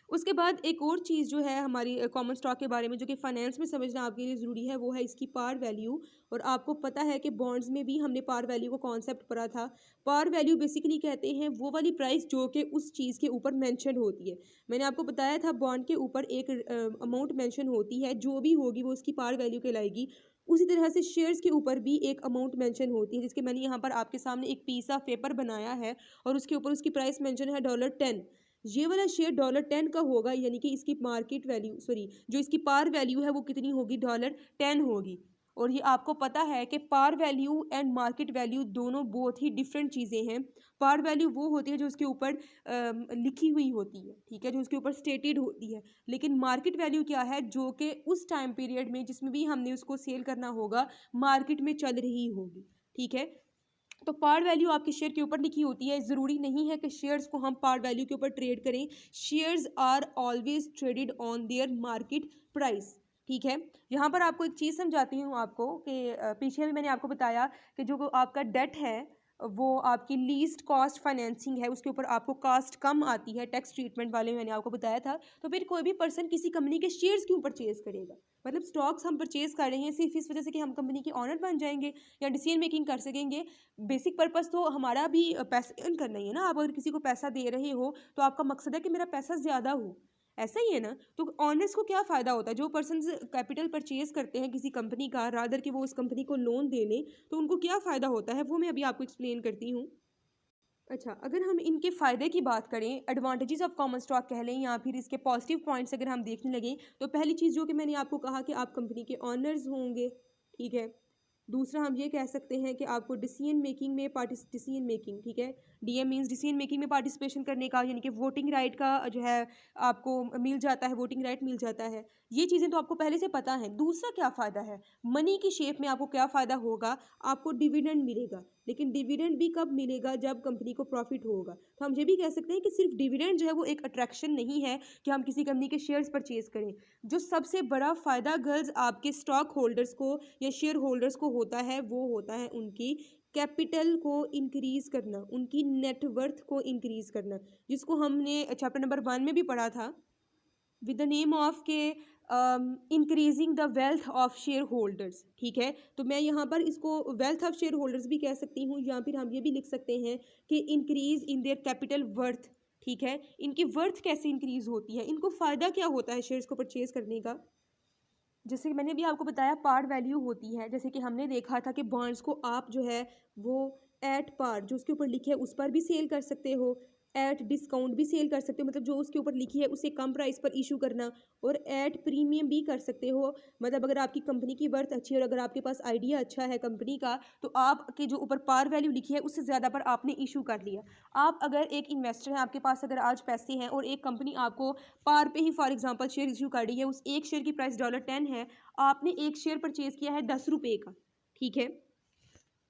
उसके बाद एक और चीज़ जो है हमारी कॉमन स्टॉक के बारे में, जो कि फाइनेंस में समझना आपके लिए ज़रूरी है, वो है इसकी पार वैल्यू। और आपको पता है कि बॉन्ड्स में भी हमने पार वैल्यू को कॉन्सेप्ट पढ़ा था। पार वैल्यू बेसिकली कहते हैं वो वाली प्राइस जो कि उस चीज़ के ऊपर मेंशन होती है। मैंने आपको बताया था बॉन्ड के ऊपर एक अमाउंट मेंशन होती है, जो भी होगी वो उसकी पार वैल्यू कहलाएगी। उसी तरह से शेयर्स के ऊपर भी एक अमाउंट मेंशन होती है, जिसके मैंने यहाँ पर आपके सामने एक पीस ऑफ पेपर बनाया है और उसके ऊपर उसकी प्राइस मेंशन है $10। ये वाला शेयर $10 का होगा, यानी कि इसकी मार्केट वैल्यू, सॉरी, जो इसकी पार वैल्यू है वो कितनी होगी, $10 होगी। और ये आपको पता है कि par value and market value दोनों बहुत ही डिफरेंट चीज़ें हैं। पार वैल्यू वो होती है जो उसके ऊपर लिखी हुई होती है, ठीक है, जो उसके ऊपर स्टेटेड होती है। लेकिन मार्केट वैल्यू क्या है, जो कि उस टाइम पीरियड में जिसमें भी हमने उसको सेल करना होगा मार्केट में चल रही होगी। ठीक है, तो पार वैल्यू आपके शेयर के ऊपर लिखी होती है। ज़रूरी नहीं है कि शेयर्स को हम पार वैल्यू के ऊपर ट्रेड करें। Shares are always traded on their market price. ठीक है, यहाँ पर आपको एक चीज़ समझाती हूँ आपको कि पीछे भी मैंने आपको बताया कि जो आपका डेट है वो आपकी लीस्ट कॉस्ट फाइनेंसिंग है, उसके ऊपर आपको कास्ट कम आती है, टैक्स ट्रीटमेंट वाले में मैंने आपको बताया था। तो फिर कोई भी पर्सन किसी कंपनी के शेयर्स क्यों परचेज करेगा। मतलब स्टॉक्स हम परचेज कर रहे हैं सिर्फ इस वजह से कि हम कंपनी के ऑनर बन जाएंगे या डिसीजन मेकिंग कर सकेंगे। बेसिक पर्पस तो हमारा भी पैसा अर्न करना ही है ना। आप अगर किसी को पैसा दे रहे हो तो आपका मकसद है कि मेरा पैसा ज़्यादा हो। ऐसा ही है ना। तो ऑनर्स को क्या फ़ायदा होता है, जो पर्सन कैपिटल परचेज करते हैं किसी कंपनी का, रादर कि वो उस कंपनी को लोन दे लें, तो उनको क्या फ़ायदा होता है वो मैं अभी आपको एक्सप्लेन करती हूँ। अच्छा, अगर हम इनके फ़ायदे की बात करें, एडवांटेजेस ऑफ कॉमन स्टॉक कह लें या फिर इसके पॉजिटिव पॉइंट्स अगर हम देखने लगें, तो पहली चीज़ जो कि मैंने आपको कहा कि आप कंपनी के ऑनर्स होंगे, ठीक है। दूसरा हम ये कह सकते हैं कि आपको डिसीजन मेकिंग, ठीक है। डीएम मीन्स डिसीजन मेकिंग में पार्टिसिपेशन करने का, यानी कि वोटिंग राइट का जो है आपको मिल जाता है, वोटिंग राइट मिल जाता है। ये चीज़ें तो आपको पहले से पता है। दूसरा क्या फ़ायदा है, मनी की शेप में आपको क्या फ़ायदा होगा, आपको डिविडेंड मिलेगा। लेकिन डिविडेंड भी कब मिलेगा, जब कंपनी को प्रॉफिट होगा। तो हम ये भी कह सकते हैं कि सिर्फ डिविडेंड जो है वो एक अट्रैक्शन नहीं है कि हम किसी कंपनी के शेयर्स परचेज करें। जो सबसे बड़ा फ़ायदा गर्ल्स आपके स्टॉक होल्डर्स को या शेयर होल्डर्स को होता है, वो होता है उनकी कैपिटल को इंक्रीज करना, उनकी नेटवर्थ को इंक्रीज करना, जिसको हमने चैप्टर नंबर 1 में भी पढ़ा था, विद द नेम ऑफ के increasing the wealth of share holders, ठीक है। तो मैं यहाँ पर इसको वेल्थ ऑफ शेयर होल्डर्स भी कह सकती हूँ, या फिर हम ये भी लिख सकते हैं कि increase in their capital worth, ठीक है। इनकी वर्थ कैसे इंक्रीज होती है, इनको फ़ायदा क्या होता है शेयर्स को परचेज करने का। जैसे कि मैंने भी आपको बताया पार वैल्यू होती है, जैसे कि हमने देखा था कि बॉन्ड्स को आप जो है वो एट पार जो उसके ऊपर लिखे है उस पर भी सेल कर सकते हो, एट डिस्काउंट भी सेल कर सकते हो, मतलब जो उसके ऊपर लिखी है उससे कम प्राइस पर इशू करना, और एट प्रीमियम भी कर सकते हो। मतलब अगर आपकी कंपनी की वर्थ अच्छी है और अगर आपके पास आइडिया अच्छा है कंपनी का, तो आपके जो ऊपर पार वैल्यू लिखी है उससे ज़्यादा पर आपने इशू कर लिया। आप अगर एक इन्वेस्टर हैं, आपके पास अगर आज पैसे हैं और एक कंपनी आपको पार पे ही फॉर एग्जांपल शेयर इशू कर रही है, उस एक शेयर की प्राइस $10 है, आपने एक शेयर परचेज किया है ₹10 का, ठीक है।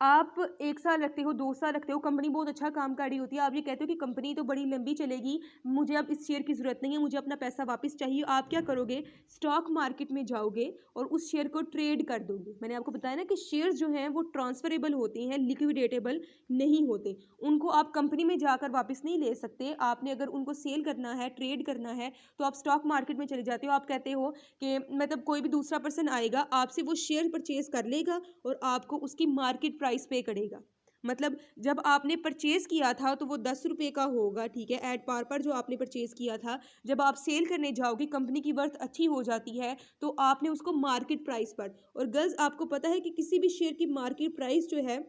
आप 1 साल रखते हो, 2 साल रखते हो, कंपनी बहुत अच्छा काम कर रही होती है, आप ये कहते हो कि कंपनी तो बड़ी लंबी चलेगी, मुझे अब इस शेयर की ज़रूरत नहीं है, मुझे अपना पैसा वापस चाहिए। आप क्या करोगे, स्टॉक मार्केट में जाओगे और उस शेयर को ट्रेड कर दोगे। मैंने आपको बताया ना कि शेयर्स जो हैं वो ट्रांसफरेबल होते हैं, लिक्विडेटेबल नहीं होते। उनको आप कंपनी में जाकर वापस नहीं ले सकते। आपने अगर उनको सेल करना है, ट्रेड करना है, तो आप स्टॉक मार्केट में चले जाते हो। आप कहते हो कि मतलब कोई भी दूसरा पर्सन आएगा, आपसे वो शेयर परचेज़ कर लेगा और आपको उसकी मार्केट प्राइस पे करेगा। मतलब जब आपने परचेज़ किया था तो वो ₹10 का होगा, ठीक है, एट पार पर जो आपने परचेज़ किया था। जब आप सेल करने जाओगे, कंपनी की वर्थ अच्छी हो जाती है, तो आपने उसको मार्केट प्राइस पर, और गर्ल्स आपको पता है कि किसी भी शेयर की मार्केट प्राइस जो है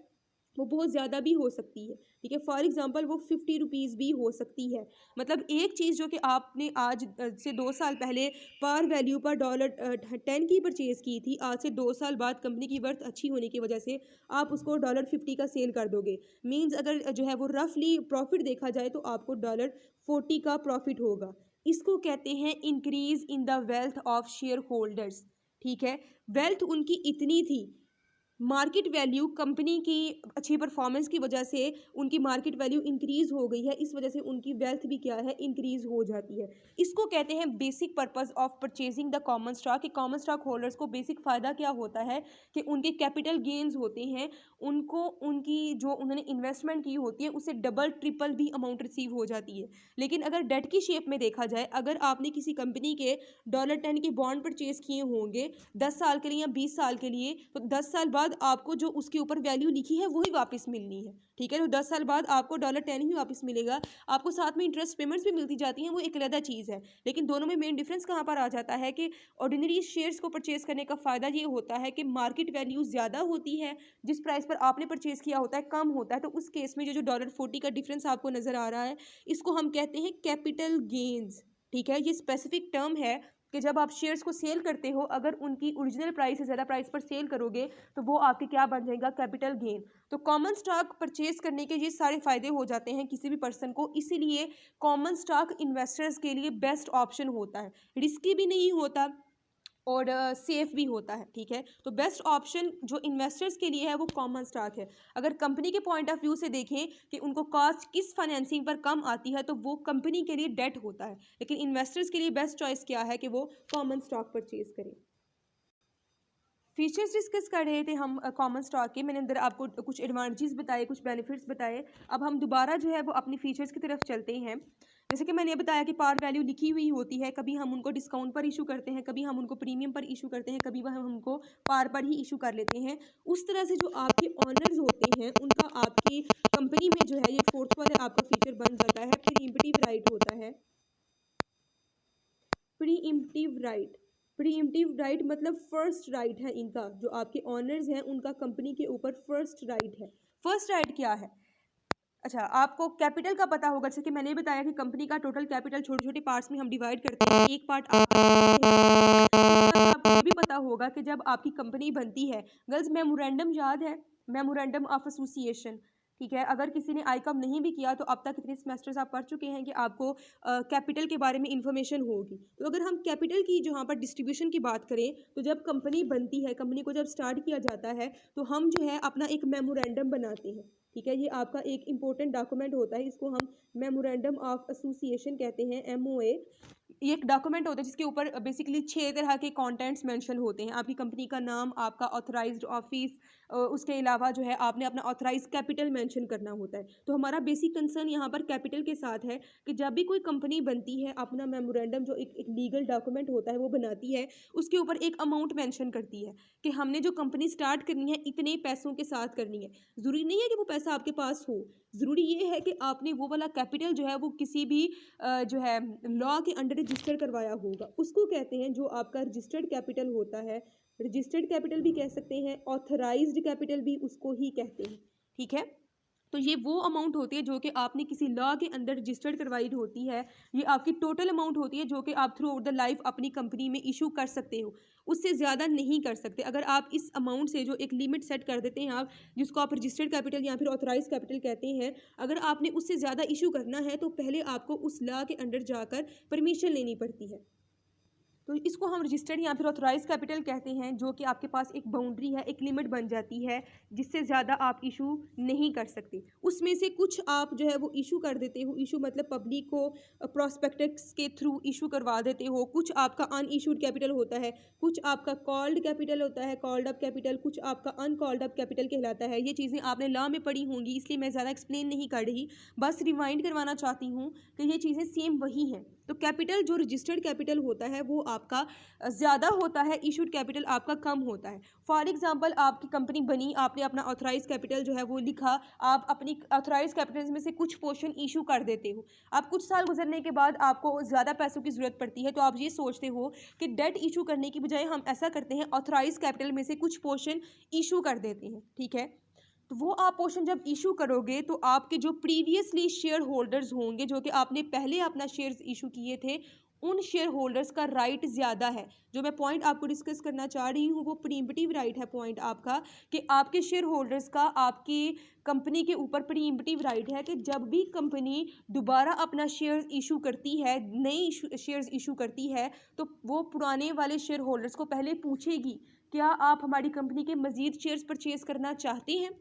वो बहुत ज़्यादा भी हो सकती है, ठीक है। फॉर एग्जांपल वो ₹50 भी हो सकती है। मतलब एक चीज़ जो कि आपने आज से 2 साल पहले पार वैल्यू पर $10 की परचेज़ की थी, आज से 2 साल बाद कंपनी की वर्थ अच्छी होने की वजह से आप उसको $50 का सेल कर दोगे। मीन्स अगर जो है वो रफली प्रॉफिट देखा जाए तो आपको $40 का प्रॉफिट होगा। इसको कहते हैं increase in the wealth of share holders, ठीक है। वेल्थ उनकी इतनी थी, मार्केट वैल्यू कंपनी की अच्छी परफॉर्मेंस की वजह से उनकी मार्केट वैल्यू इंक्रीज हो गई है, इस वजह से उनकी वेल्थ भी क्या है, इंक्रीज हो जाती है। इसको कहते हैं basic purpose of purchasing the common stock. कि कॉमन स्टॉक होल्डर्स को बेसिक फ़ायदा क्या होता है कि उनके कैपिटल गेन्स होते हैं, उनको उनकी जो उन्होंने इन्वेस्टमेंट की होती है उससे डबल ट्रिपल भी अमाउंट रिसीव हो जाती है। लेकिन अगर डेट की शेप में देखा जाए, अगर आपने किसी कंपनी के $10 के बॉन्ड परचेज किए होंगे 10 साल के लिए या 20 साल के लिए, तो 10 साल बाद आपको जो उसके ऊपर वैल्यू लिखी है वही वापस मिलनी है, ठीक है। तो 10 साल बाद आपको $10 ही वापस मिलेगा। आपको साथ में इंटरेस्ट पेमेंट्स भी मिलती जाती हैं, वो एक अलग चीज़ है। लेकिन दोनों में मेन डिफरेंस कहाँ पर आ जाता है कि ऑर्डिनरी शेयर्स को परचेज करने का फ़ायदा ये होता है कि मार्केट वैल्यू ज़्यादा होती है, जिस प्राइस पर आपने परचेज किया होता है कम होता है। तो उस केस में जो $40 का डिफरेंस आपको नज़र आ रहा है, इसको हम कहते हैं कैपिटल गेन्स, ठीक है। ये स्पेसिफिक टर्म है कि जब आप शेयर्स को सेल करते हो, अगर उनकी ओरिजिनल प्राइस से ज़्यादा प्राइस पर सेल करोगे, तो वो आपके क्या बन जाएगा, कैपिटल गेन। तो कॉमन स्टॉक परचेज करने के ये सारे फ़ायदे हो जाते हैं किसी भी पर्सन को, इसीलिए कॉमन स्टॉक इन्वेस्टर्स के लिए बेस्ट ऑप्शन होता है। रिस्की भी नहीं होता और सेफ भी होता है, ठीक है। तो बेस्ट ऑप्शन जो इन्वेस्टर्स के लिए है वो कॉमन स्टॉक है। अगर कंपनी के पॉइंट ऑफ व्यू से देखें कि उनको कॉस्ट किस फाइनेंसिंग पर कम आती है, तो वो कंपनी के लिए डेट होता है। लेकिन इन्वेस्टर्स के लिए बेस्ट चॉइस क्या है कि वो कॉमन स्टॉक परचेज करें। फीचर्स डिस्कस कर रहे थे हम कॉमन स्टॉक के, मैंने अंदर आपको कुछ एडवांटेजेस बताए, कुछ बेनिफिट्स बताए। अब हम दोबारा जो है वो अपनी फीचर्स की तरफ चलते हैं। जैसे कि मैंने बताया कि पार वैल्यू लिखी हुई होती है, कभी हम उनको डिस्काउंट पर इशू करते हैं, कभी हम उनको प्रीमियम पर इशू करते हैं, कभी वह हम उनको पार पर ही इशू कर लेते हैं। उस तरह से जो आपके ऑनर्स होते हैं उनका आपकी कंपनी में जो है ये फोर्थ वाला आपका फीचर बन जाता है, प्रीएम्प्टिव राइट होता है। प्रीइम्प्टिव राइट। प्रीइम्प्टिव राइट मतलब फर्स्ट राइट है इनका, जो आपके ऑनर्स हैं उनका कंपनी के ऊपर फर्स्ट राइट है। फर्स्ट राइट क्या है? अच्छा, आपको कैपिटल का पता होगा, जैसे कि मैंने बताया कि कंपनी का टोटल कैपिटल छोटे छोटे पार्ट्स में हम डिवाइड करते हैं। एक पार्ट आपको ये भी पता होगा कि जब आपकी कंपनी बनती है, गर्ल्स मेमोरेंडम याद है, मेमोरेंडम ऑफ एसोसिएशन, ठीक है। अगर किसी ने आईकॉम नहीं भी किया तो अब तक कितने सेमेस्टर्स आप पढ़ चुके हैं कि आपको कैपिटल के बारे में इंफॉर्मेशन होगी। तो अगर हम कैपिटल की जहाँ पर डिस्ट्रीब्यूशन की बात करें, तो जब कंपनी बनती है, कंपनी को जब स्टार्ट किया जाता है, तो हम जो है अपना एक मेमोरेंडम बनाते हैं, ठीक है। ये आपका एक इंपॉर्टेंट डॉक्यूमेंट होता है, इसको हम मेमोरेंडम ऑफ एसोसिएशन कहते हैं, MOA। ये एक डॉक्यूमेंट होता है जिसके ऊपर बेसिकली 6 तरह के कंटेंट्स मेंशन होते हैं। आपकी कंपनी का नाम, आपका ऑथराइज्ड ऑफिस, उसके अलावा जो है आपने अपना ऑथराइज कैपिटल मेंशन करना होता है। तो हमारा बेसिक कंसर्न यहाँ पर कैपिटल के साथ है कि जब भी कोई कंपनी बनती है, अपना मेमोरेंडम जो एक लीगल डॉक्यूमेंट होता है वो बनाती है, उसके ऊपर एक अमाउंट मेंशन करती है कि हमने जो कंपनी स्टार्ट करनी है इतने पैसों के साथ करनी है। ज़रूरी नहीं है कि वो पैसा आपके पास हो, ज़रूरी ये है कि आपने वो वाला कैपिटल जो है वो किसी भी जो है लॉ के अंडर रजिस्टर करवाया होगा, उसको कहते हैं जो आपका रजिस्टर्ड कैपिटल होता है। रजिस्टर्ड कैपिटल भी कह सकते हैं, ऑथराइज्ड कैपिटल भी उसको ही कहते हैं, ठीक है। तो ये वो अमाउंट होती है जो कि आपने किसी लॉ के अंदर रजिस्टर्ड करवाई होती है। ये आपकी टोटल अमाउंट होती है जो कि आप थ्रू आउट द लाइफ अपनी कंपनी में इशू कर सकते हो, उससे ज़्यादा नहीं कर सकते। अगर आप इस अमाउंट से जो एक लिमिट सेट कर देते हैं आप, जिसको आप रजिस्टर्ड कैपिटल या फिर ऑथराइज कैपिटल कहते हैं, अगर आपने उससे ज़्यादा इशू करना है तो पहले आपको उस लॉ के अंडर जाकर परमिशन लेनी पड़ती है। तो इसको हम रजिस्टर्ड या फिर ऑथराइज कैपिटल कहते हैं, जो कि आपके पास एक बाउंड्री है, एक लिमिट बन जाती है जिससे ज़्यादा आप इशू नहीं कर सकते। उसमें से कुछ आप जो है वो इशू कर देते हो, इशू मतलब पब्लिक को प्रोस्पेक्टस के थ्रू इशू करवा देते हो। कुछ आपका अन इशूड कैपिटल होता है, कुछ आपका कॉल्ड कैपिटल होता है, कॉल्ड अप कैपिटल, कुछ आपका अनकॉल्ड अप कैपिटल कहलाता है। ये चीज़ें आपने लॉ में पढ़ी होंगी, इसलिए मैं ज़्यादा एक्सप्लेन नहीं कर रही, बस रिमाइंड करवाना चाहती हूँ कि ये चीज़ें सेम वही हैं। तो कैपिटल जो रजिस्टर्ड कैपिटल होता है वो आपका ज़्यादा होता है, इशूड कैपिटल आपका कम होता है। फॉर एग्जांपल आपकी कंपनी बनी, आपने अपना ऑथराइज कैपिटल जो है वो लिखा, आप अपनी ऑथराइज कैपिटल में से कुछ पोर्शन इशू कर देते हो। अब कुछ साल गुजरने के बाद आपको ज़्यादा पैसों की ज़रूरत पड़ती है, तो आप ये सोचते हो कि डेट इशू करने की बजाय हम ऐसा करते हैं, ऑथराइज कैपिटल में से कुछ पोर्शन इशू कर देते हैं, ठीक है। तो वो आप पोर्शन जब इशू करोगे तो आपके जो प्रीवियसली शेयर होल्डर्स होंगे, जो कि आपने पहले अपना शेयर्स इशू किए थे, उन शेयर होल्डर्स का राइट ज़्यादा है। जो मैं पॉइंट आपको डिस्कस करना चाह रही हूँ वो प्रीइम्पटिव राइट है पॉइंट आपका, कि आपके शेयर होल्डर्स का आपकी कंपनी के ऊपर प्रीइम्पटिव राइट है कि जब भी कंपनी दोबारा अपना शेयर्स इशू करती है, नई शेयर्स इशू करती है, तो वो पुराने वाले शेयर होल्डर्स को पहले पूछेगी, क्या आप हमारी कंपनी के मज़ीद शेयर्स परचेज करना चाहते हैं।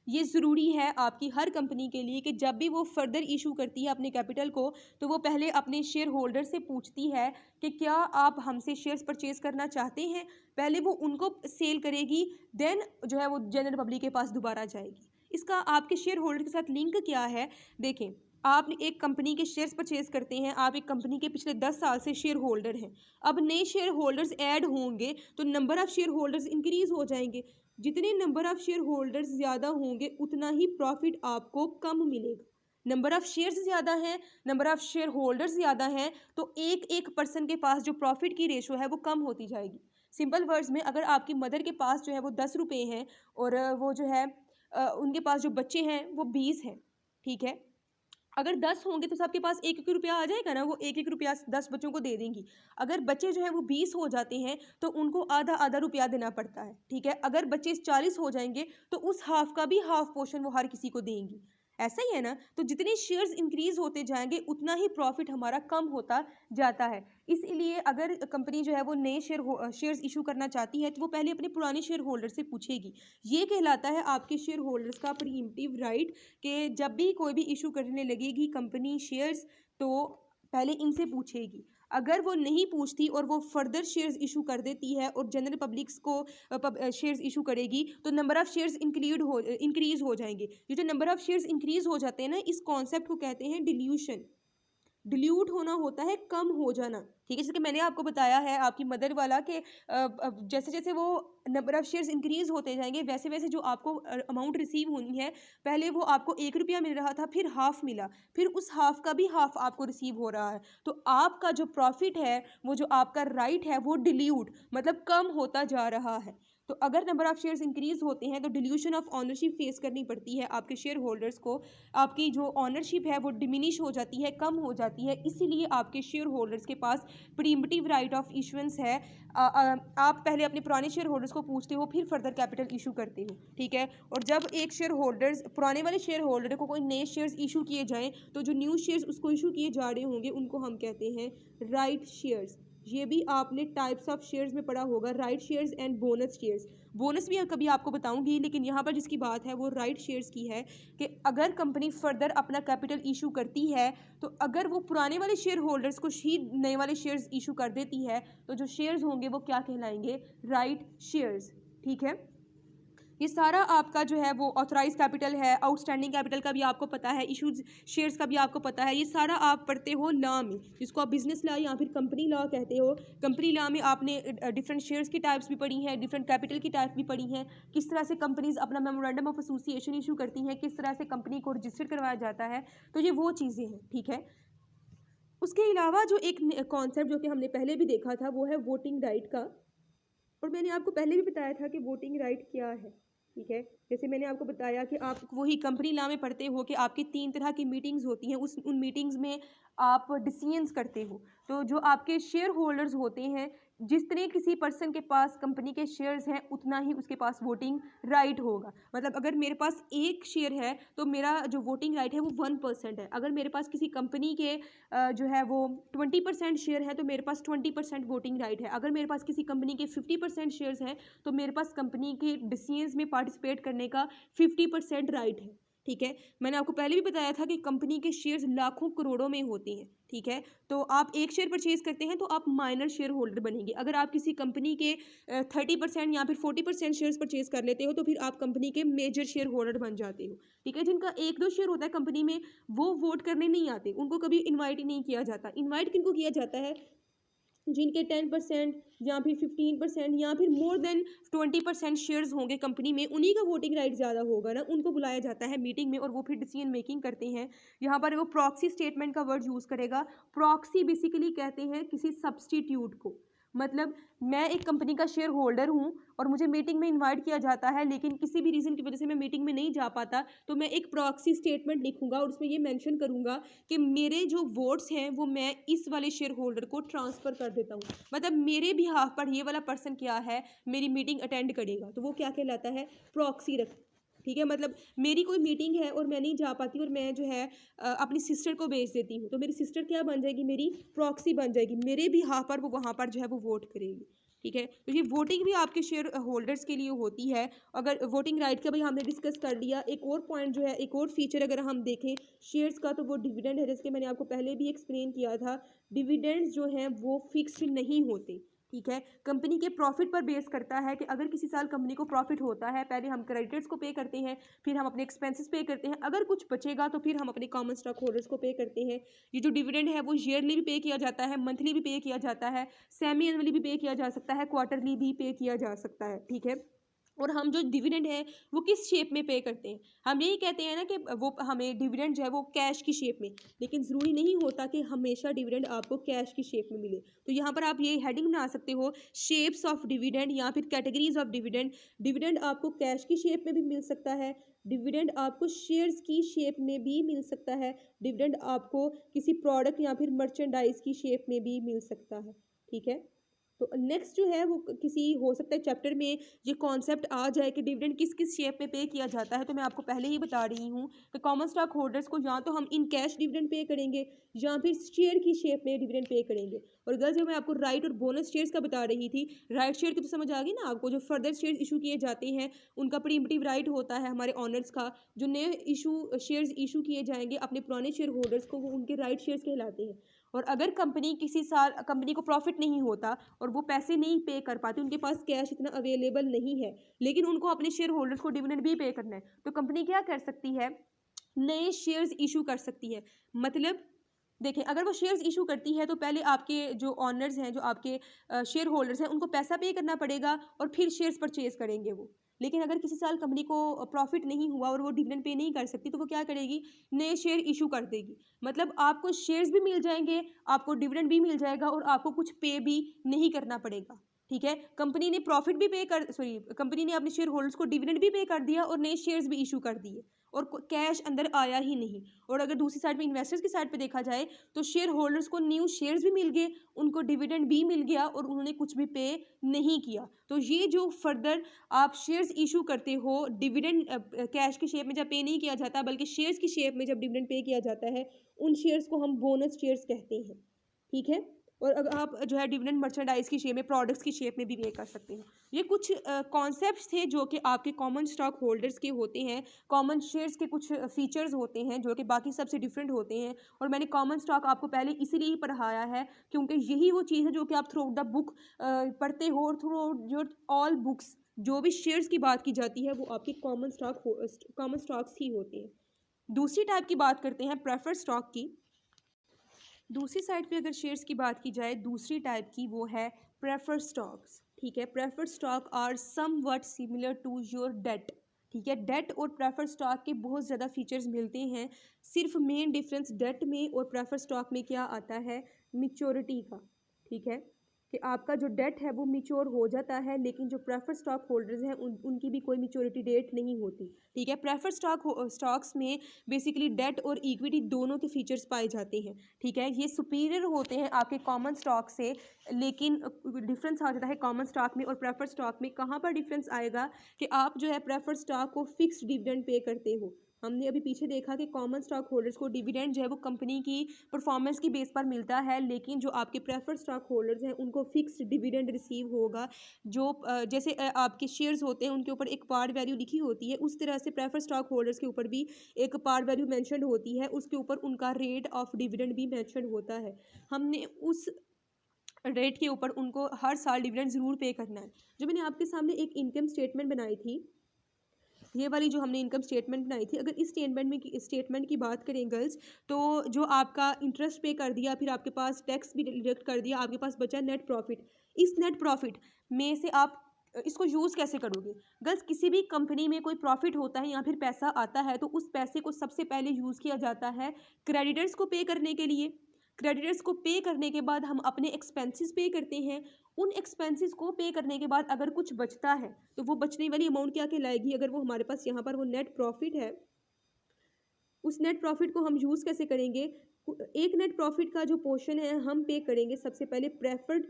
ये ज़रूरी है आपकी हर कंपनी के लिए कि जब भी वो फर्दर इशू करती है अपने कैपिटल को, तो वो पहले अपने शेयर होल्डर से पूछती है कि क्या आप हमसे शेयर्स परचेज करना चाहते हैं। पहले वो उनको सेल करेगी, देन जो है वो जनरल पब्लिक के पास दोबारा जाएगी। इसका आपके शेयर होल्डर के साथ लिंक क्या है, देखें। आप एक कंपनी के शेयर्स परचेज करते हैं, आप एक कंपनी के पिछले 10 साल से शेयर होल्डर हैं। अब नए शेयर होल्डर्स ऐड होंगे तो number of share holders increase हो जाएंगे। जितने नंबर ऑफ़ शेयर होल्डर्स ज़्यादा होंगे उतना ही प्रॉफिट आपको कम मिलेगा। नंबर ऑफ़ शेयर्स ज़्यादा हैं, नंबर ऑफ़ शेयर होल्डर्स ज़्यादा हैं, तो एक एक पर्सन के पास जो प्रॉफिट की रेशो है वो कम होती जाएगी। सिंपल वर्ड्स में, अगर आपकी मदर के पास जो है वो 10 रुपये हैं और वो जो है उनके पास जो बच्चे हैं वो 20 हैं, ठीक है। अगर 10 होंगे तो सबके पास 1-1 रुपया आ जाएगा ना, वो 1-1 रुपया 10 बच्चों को दे देंगी। अगर बच्चे जो हैं वो 20 हो जाते हैं तो उनको आधा-आधा रुपया देना पड़ता है, ठीक है। अगर बच्चे 40 हो जाएंगे तो उस हाफ का भी हाफ पोर्शन वो हर किसी को देंगी। ऐसा ही है ना। तो जितने शेयर्स इंक्रीज होते जाएंगे उतना ही प्रॉफिट हमारा कम होता जाता है। इसलिए अगर कंपनी जो है वो नए शेयर्स इशू करना चाहती है तो वो पहले अपने पुराने शेयर होल्डर से पूछेगी। ये कहलाता है आपके शेयर होल्डर्स का प्रीइम्पटिव राइट, कि जब भी कोई भी इशू करने लगेगी कंपनी शेयर्स, तो पहले इनसे पूछेगी। अगर वो नहीं पूछती और वो फर्दर शेयर्स इशू कर देती है और जनरल पब्लिक्स को शेयर्स इशू करेगी, तो नंबर ऑफ़ शेयर्स इंक्रीज़ हो जाएंगे। ये जो नंबर ऑफ़ शेयर्स इंक्रीज़ हो जाते हैं ना, इस कॉन्सेप्ट को कहते हैं डिल्यूशन। डिल्यूट होना होता है कम हो जाना, ठीक है। जैसे कि मैंने आपको बताया है आपकी मदर वाला कि जैसे जैसे वो नंबर ऑफ शेयर्स इंक्रीज होते जाएंगे वैसे वैसे जो आपको अमाउंट रिसीव होनी है, पहले वो आपको 1 रुपया मिल रहा था, फिर हाफ मिला, फिर उस हाफ का भी हाफ आपको रिसीव हो रहा है। तो आपका जो प्रॉफिट है, वो जो आपका राइट है, वो डिल्यूट मतलब कम होता जा रहा है। तो अगर नंबर ऑफ शेयर्स इंक्रीज होते हैं तो डिल्यूशन ऑफ ऑनरशिप फेस करनी पड़ती है आपके शेयर होल्डर्स को। आपकी जो ऑनरशिप है वो डिमिनिश हो जाती है, कम हो जाती है, इसीलिए आपके शेयर होल्डर्स के पास प्रीम्पटिव राइट ऑफ इशुएंस है। आप पहले अपने पुराने शेयर होल्डर्स को पूछते हो, फिर फर्दर कैपिटल इशू करते हो, ठीक है। और जब एक शेयर होल्डर्स पुराने वाले शेयर होल्डर को कोई नए शेयर्स इशू किए जाएँ, तो जो न्यू शेयर्स उसको इशू किए जा रहे होंगे उनको हम कहते हैं राइट शेयर्स। ये भी आपने टाइप्स ऑफ शेयर्स में पढ़ा होगा, right shares and bonus shares. Bonus भी कभी आपको बताऊंगी, लेकिन यहाँ पर जिसकी बात है वो राइट शेयर्स की है कि अगर कंपनी फर्दर अपना कैपिटल इशू करती है, तो अगर वो पुराने वाले शेयर होल्डर्स को ही नए वाले शेयर्स इशू कर देती है, तो जो शेयर्स होंगे वो क्या कहलाएंगे? राइट शेयर्स, ठीक है। ये सारा आपका जो है वो ऑथराइज कैपिटल है, आउटस्टैंडिंग कैपिटल का भी आपको पता है, इशूज शेयर्स का भी आपको पता है। ये सारा आप पढ़ते हो लॉ में, जिसको आप बिजनेस लॉ या फिर कंपनी लॉ कहते हो। कंपनी लॉ में आपने डिफरेंट शेयर्स की टाइप्स भी पढ़ी हैं, डिफरेंट कैपिटल की टाइप भी पढ़ी हैं, किस तरह से कंपनीज अपना मेमोरेंडम ऑफ एसोसिएशन इशू करती हैं, किस तरह से कंपनी को रजिस्टर्ड करवाया जाता है। तो ये वो चीज़ें हैं, ठीक है। उसके अलावा जो एक कॉन्सेप्ट जो कि हमने पहले भी देखा था वो है वोटिंग राइट का। और मैंने आपको पहले भी बताया था कि वोटिंग राइट क्या है, ठीक है। जैसे मैंने आपको बताया कि आप वही कंपनी लॉ में पढ़ते हो कि आपकी 3 तरह की मीटिंग्स होती हैं, उन मीटिंग्स में आप डिसीजंस करते हो। तो जो आपके शेयर होल्डर्स होते हैं, जितने किसी पर्सन के पास कंपनी के शेयर्स हैं, उतना ही उसके पास वोटिंग राइट होगा। मतलब अगर मेरे पास एक शेयर है तो मेरा जो वोटिंग राइट है वो 1% है। अगर मेरे पास किसी कंपनी के जो है वो 20% शेयर है तो मेरे पास 20% वोटिंग राइट है। अगर मेरे पास किसी कंपनी के 50% शेयर्स हैं तो मेरे पास कंपनी के डिसीजंस में पार्टिसिपेट करने का 50% राइट है, ठीक है। मैंने आपको पहले भी बताया था कि कंपनी के शेयर्स लाखों करोड़ों में होते हैं, ठीक है। तो आप एक शेयर परचेज करते हैं तो आप माइनर शेयर होल्डर बनेंगे। अगर आप किसी कंपनी के 30% या फिर 40% शेयर्स परचेज कर लेते हो तो फिर आप कंपनी के मेजर शेयर होल्डर बन जाते हो, ठीक है। जिनका 1-2 शेयर होता है कंपनी में, वो वोट करने नहीं आते, उनको कभी इन्वाइट ही नहीं किया जाता। इन्वाइट किनको किया जाता है? जिनके 10% या फिर 15% या फिर मोर देन 20% शेयर्स होंगे कंपनी में, उन्हीं का वोटिंग राइट ज़्यादा होगा ना, उनको बुलाया जाता है मीटिंग में और वो फिर डिसीजन मेकिंग करते हैं। यहाँ पर वो प्रॉक्सी स्टेटमेंट का वर्ड यूज़ करेगा। प्रॉक्सी बेसिकली कहते हैं किसी सब्सटीट्यूट को। मतलब मैं एक कंपनी का शेयर होल्डर हूँ और मुझे मीटिंग में इनवाइट किया जाता है, लेकिन किसी भी रीज़न की वजह से मैं मीटिंग में नहीं जा पाता, तो मैं एक प्रॉक्सी स्टेटमेंट लिखूंगा और उसमें ये मेंशन करूंगा कि मेरे जो वोट्स हैं वो मैं इस वाले शेयर होल्डर को ट्रांसफ़र कर देता हूँ। मतलब मेरे बिहाफ पर ये वाला पर्सन क्या है, मेरी मीटिंग अटेंड करेगा, तो वो क्या कहलाता है? प्रॉक्सी रख, ठीक है। मतलब मेरी कोई मीटिंग है और मैं नहीं जा पाती और मैं जो है अपनी सिस्टर को भेज देती हूँ, तो मेरी सिस्टर क्या बन जाएगी? मेरी प्रॉक्सी बन जाएगी, मेरे बिहाफ पर वो वहाँ पर जो है वो वोट करेगी, ठीक है। तो ये वोटिंग भी आपके शेयर होल्डर्स के लिए होती है। अगर वोटिंग राइट का भाई हमने डिस्कस कर लिया, एक और पॉइंट जो है, एक और फीचर अगर हम देखें शेयर्स का, तो वो डिविडेंड है। जैसे कि मैंने आपको पहले भी एक्सप्लेन किया था, डिविडेंड्स जो हैं वो फिक्स्ड नहीं होते, ठीक है। कंपनी के प्रॉफिट पर बेस करता है कि अगर किसी साल कंपनी को प्रॉफिट होता है, पहले हम क्रेडिटर्स को पे करते हैं, फिर हम अपने एक्सपेंसेस पे करते हैं, अगर कुछ बचेगा तो फिर हम अपने कॉमन स्टॉक होल्डर्स को पे करते हैं। ये जो डिविडेंड है वो ईयरली भी पे किया जाता है, मंथली भी पे किया जाता है, सेमी एनुअली भी पे किया जा सकता है, क्वार्टरली भी पे किया जा सकता है, ठीक है। और हम जो डिविडेंड है वो किस शेप में पे करते हैं? हम यही कहते हैं ना कि वो हमें डिविडेंड जो है वो कैश की शेप में, लेकिन ज़रूरी नहीं होता कि हमेशा डिविडेंड आपको कैश की शेप में मिले। तो यहाँ पर आप ये हेडिंग बना सकते हो, शेप्स ऑफ डिविडेंड या फिर कैटेगरीज ऑफ डिविडेंड। डिविडेंड आपको कैश की शेप में भी मिल सकता है, डिविडेंड आपको शेयर्स की शेप में भी मिल सकता है, डिविडेंड आपको किसी प्रोडक्ट या फिर मर्चेंडाइज की शेप में भी मिल सकता है, ठीक है। तो नेक्स्ट जो है वो किसी हो सकता है चैप्टर में ये कॉन्सेप्ट आ जाए कि डिविडेंड किस किस शेप में पे किया जाता है। तो मैं आपको पहले ही बता रही हूँ कि कॉमन स्टॉक होल्डर्स को या तो हम इन कैश डिविडेंड पे करेंगे या फिर शेयर की शेप में डिविडेंड पे करेंगे। और गर्ल्स जब मैं आपको राइट और बोनस शेयर्स का बता रही थी, राइट शेयर की तो समझ आ गई ना आपको, जो फर्दर शेयर इशू किए जाते हैं उनका प्रीएम्प्टिव राइट होता है हमारे ऑनर्स का। जो नए शेयर्स इशू किए जाएंगे अपने पुराने शेयर होल्डर्स को, वो उनके राइट शेयर्स कहलाते हैं। और अगर कंपनी किसी साल कंपनी को प्रॉफिट नहीं होता और वो पैसे नहीं पे कर पाते, उनके पास कैश इतना अवेलेबल नहीं है, लेकिन उनको अपने शेयर होल्डर्स को डिविडेंड भी पे करना है, तो कंपनी क्या कर सकती है? नए शेयर्स इशू कर सकती है। मतलब देखें, अगर वो शेयर्स इशू करती है तो पहले आपके जो ओनर्स हैं, जो आपके शेयर होल्डर्स हैं, उनको पैसा पे करना पड़ेगा और फिर शेयर्स परचेज करेंगे वो। लेकिन अगर किसी साल कंपनी को प्रॉफिट नहीं हुआ और वो डिविडेंड पे नहीं कर सकती तो वो क्या करेगी, नए शेयर इशू कर देगी। मतलब आपको शेयर्स भी मिल जाएंगे, आपको डिविडेंड भी मिल जाएगा और आपको कुछ पे भी नहीं करना पड़ेगा। ठीक है, कंपनी ने प्रॉफिट भी पे कर सॉरी कंपनी ने अपने शेयर होल्डर्स को डिविडेंड भी पे कर दिया और नए शेयर्स भी इशू कर दिए और कैश अंदर आया ही नहीं। और अगर दूसरी साइड पे इन्वेस्टर्स की साइड पे देखा जाए तो शेयर होल्डर्स को न्यू शेयर्स भी मिल गए, उनको डिविडेंड भी मिल गया और उन्होंने कुछ भी पे नहीं किया। तो ये जो फर्दर आप शेयर्स इशू करते हो, डिविडेंड कैश की शेप में जब पे नहीं किया जाता बल्कि शेयर्स की शेप में जब डिविडेंड पे किया जाता है, उन शेयर्स को हम बोनस शेयर्स कहते हैं। ठीक है, और अगर आप जो है डिविडेंड मर्चेंडाइज की शेप में, प्रोडक्ट्स की शेप में भी पे कर सकते हैं। ये कुछ कॉन्सेप्ट्स थे जो कि आपके कॉमन स्टॉक होल्डर्स के होते हैं। कॉमन शेयर्स के कुछ फीचर्स होते हैं जो कि बाकी सबसे डिफरेंट होते हैं और मैंने कॉमन स्टॉक आपको पहले इसीलिए ही पढ़ाया है क्योंकि यही वो चीज़ है जो कि आप थ्रू आउट द बुक पढ़ते हो और through out your all books जो भी शेयर्स की बात की जाती है वो आपके कॉमन स्टॉक्स ही होते हैं। दूसरी टाइप की बात करते हैं प्रेफर्ड स्टॉक की। दूसरी साइड पे अगर शेयर्स की बात की जाए, दूसरी टाइप की वो है प्रेफर्ड स्टॉक्स। ठीक है, preferred stock are somewhat similar to your debt. ठीक है, डेट और प्रेफर्ड स्टॉक के बहुत ज़्यादा फीचर्स मिलते हैं। सिर्फ मेन डिफरेंस डेट में और प्रेफर्ड स्टॉक में क्या आता है, मिच्योरिटी का। ठीक है, कि आपका जो डेट है वो मिच्योर हो जाता है, लेकिन जो प्रेफर्ड स्टॉक होल्डर्स हैं उनकी भी कोई मिच्योरिटी डेट नहीं होती। ठीक है, प्रेफर्ड स्टॉक्स में बेसिकली डेट और इक्विटी दोनों के फीचर्स पाए जाते हैं। ठीक है, ये सुपीरियर होते हैं आपके कॉमन स्टॉक से, लेकिन डिफरेंस आ जाता है कॉमन स्टॉक में और प्रेफर्ड स्टॉक में। कहाँ पर डिफरेंस आएगा कि आप जो है प्रेफर्ड स्टॉक को फिक्स्ड डिविडेंड पे करते हो। हमने अभी पीछे देखा कि कॉमन स्टॉक होल्डर्स को डिविडेंड जो है वो कंपनी की परफॉर्मेंस की बेस पर मिलता है, लेकिन जो आपके प्रेफर्ड स्टॉक होल्डर्स हैं उनको फिक्स्ड डिविडेंड रिसीव होगा। जो जैसे आपके शेयर्स होते हैं उनके ऊपर एक पार वैल्यू लिखी होती है, उस तरह से प्रेफर्ड स्टॉक होल्डर्स के ऊपर भी एक पार वैल्यू मेंशन होती है, उसके ऊपर उनका रेट ऑफ डिविडेंड भी मेंशन होता है। हमने उस रेट के ऊपर उनको हर साल डिविडेंड ज़रूर पे करना है। जो मैंने आपके सामने एक इनकम स्टेटमेंट बनाई थी, ये वाली जो हमने इनकम स्टेटमेंट बनाई थी, अगर इस स्टेटमेंट की बात करें गर्ल्स, तो जो आपका इंटरेस्ट पे कर दिया, फिर आपके पास टैक्स भी डिडक्ट कर दिया, आपके पास बचा नेट प्रॉफिट। इस नेट प्रॉफिट में से आप इसको यूज़ कैसे करोगे गर्ल्स? किसी भी कंपनी में कोई प्रॉफिट होता है या फिर पैसा आता है तो उस पैसे को सबसे पहले यूज़ किया जाता है क्रेडिटर्स को पे करने के लिए। क्रेडिटर्स को पे करने के बाद हम अपने एक्सपेंसेस पे करते हैं। उन एक्सपेंसेस को पे करने के बाद अगर कुछ बचता है तो वो बचने वाली अमाउंट क्या कहलाएगी? अगर वो हमारे पास यहाँ पर वो नेट प्रॉफिट है, उस नेट प्रॉफिट को हम यूज़ कैसे करेंगे? एक नेट प्रॉफिट का जो पोर्शन है हम पे करेंगे सबसे पहले प्रेफर्ड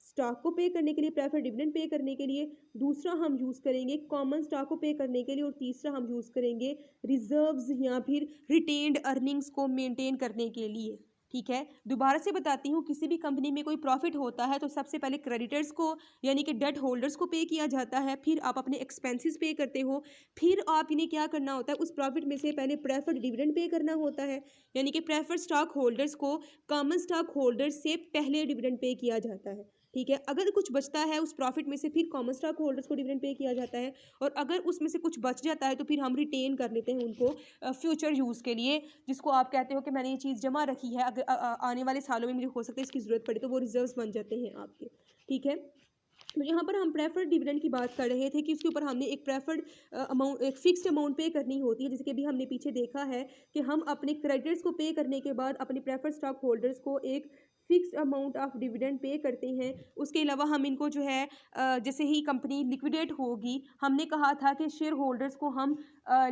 स्टॉक को पे करने के लिए, प्रेफर्ड डिविडेंड पे करने के लिए। दूसरा हम यूज़ करेंगे कॉमन स्टॉक को पे करने के लिए और तीसरा हम यूज़ करेंगे रिजर्व्स या फिर रिटेन्ड अर्निंग्स को मेंटेन करने के लिए। ठीक है, दोबारा से बताती हूँ, किसी भी कंपनी में कोई प्रॉफिट होता है तो सबसे पहले क्रेडिटर्स को यानी कि डेट होल्डर्स को पे किया जाता है, फिर आप अपने एक्सपेंसेस पे करते हो, फिर आप इन्हें क्या करना होता है, उस प्रॉफिट में से पहले प्रेफर्ड डिविडेंड पे करना होता है, यानी कि प्रेफर्ड स्टॉक होल्डर्स को कॉमन स्टॉक होल्डर्स से पहले डिविडेंड पे किया जाता है। ठीक है, अगर कुछ बचता है उस प्रॉफिट में से फिर कॉमन स्टॉक होल्डर्स को डिविडेंड पे किया जाता है और अगर उसमें से कुछ बच जाता है तो फिर हम रिटेन कर लेते हैं उनको फ्यूचर यूज़ के लिए, जिसको आप कहते हो कि मैंने ये चीज़ जमा रखी है, अगर आने वाले सालों में मुझे हो सकता है इसकी ज़रूरत पड़े, तो वो रिजर्व्स बन जाते हैं आपके। ठीक है, तो यहाँ पर हम प्रेफर्ड डिविडेंड की बात कर रहे थे कि उसके ऊपर हमने एक प्रेफर्ड अमाउंट, एक फिक्स्ड अमाउंट पे करनी होती है, जैसे कि अभी हमने पीछे देखा है कि हम अपने क्रेडिटर्स को पे करने के बाद अपने प्रेफर्ड स्टॉक होल्डर्स को एक fixed amount of dividend pay करते हैं। उसके अलावा हम इनको जो है जैसे ही कंपनी लिक्विडेट होगी, हमने कहा था कि शेयर होल्डर्स को हम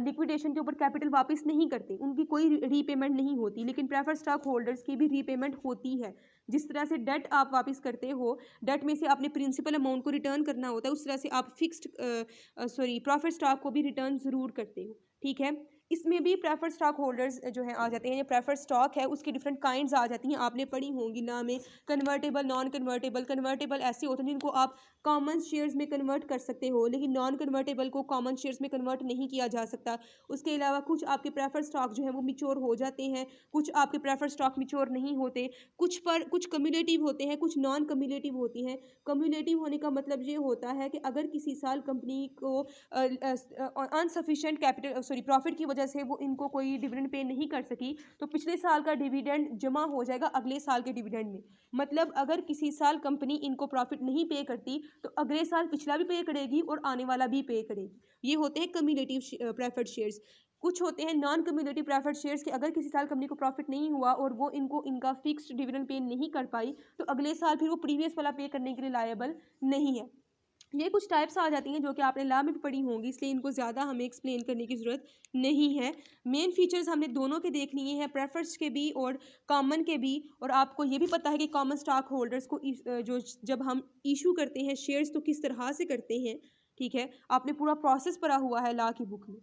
लिक्विडेशन के ऊपर कैपिटल वापस नहीं करते, उनकी कोई रीपेमेंट नहीं होती, लेकिन प्रेफर्ड स्टॉक होल्डर्स की भी रीपेमेंट होती है। जिस तरह से डेट आप वापस करते हो, डेट में से आपने प्रिंसिपल अमाउंट को रिटर्न करना होता है, उस तरह से आप फिक्स्ड प्रॉफिट स्टॉक को भी रिटर्न ज़रूर करते हो। ठीक है, इसमें भी प्रेफर्ड स्टॉक होल्डर्स जो है आ जाते हैं। ये प्रेफर्ड स्टॉक है उसकी डिफरेंट काइंड्स आ जाती हैं, आपने पढ़ी होंगी नाम में, कन्वर्टेबल, नॉन कन्वर्टेबल। कन्वर्टेबल ऐसे होते हैं जिनको आप कॉमन शेयर्स में कन्वर्ट कर सकते हो, लेकिन नॉन कन्वर्टेबल को कॉमन शेयर्स में कन्वर्ट नहीं किया जा सकता। उसके अलावा कुछ आपके प्रेफर्ड स्टॉक जो है वो मिच्योर हो जाते हैं, कुछ आपके प्रेफर्ड स्टॉक मिच्योर नहीं होते, कुछ कुछ कम्युलेटिव होते हैं, कुछ नॉन कम्युलेटिव होती हैं। कम्युलेटिव होने का मतलब ये होता है कि अगर किसी साल कंपनी को अनसफिशिएंट कैपिटल सॉरी प्रॉफिट की वजह से वो इनको कोई डिविडेंड पे नहीं कर सकी, तो पिछले साल का डिविडेंड जमा हो जाएगा अगले साल के डिविडेंड में। मतलब अगर किसी साल कंपनी इनको प्रॉफिट नहीं पे करती, तो अगले साल पिछला भी पे करेगी और आने वाला भी पे करेगी। ये होते हैं कम्युलेटिव प्रेफर्ड शेयर्स। कुछ होते हैं नॉन कम्युलेटिव प्रेफर्ड शेयर्स कि अगर किसी साल कंपनी को प्रॉफिट नहीं हुआ और वो इनको इनका फिक्स्ड डिविडेंड पे नहीं कर पाई, तो अगले साल फिर वो प्रीवियस वाला पे करने के लिए लायबल नहीं है। ये कुछ टाइप्स आ जाती हैं जो कि आपने लॉ में भी पढ़ी होंगी, इसलिए इनको ज़्यादा हमें एक्सप्लेन करने की ज़रूरत नहीं है। मेन फीचर्स हमने दोनों के देख लिए हैं, प्रेफर्स के भी और कॉमन के भी। और आपको ये भी पता है कि कॉमन स्टॉक होल्डर्स को जो जब हम इशू करते हैं शेयर्स तो किस तरह से करते हैं, ठीक है। आपने पूरा प्रोसेस पढ़ा हुआ है लॉ की बुक में।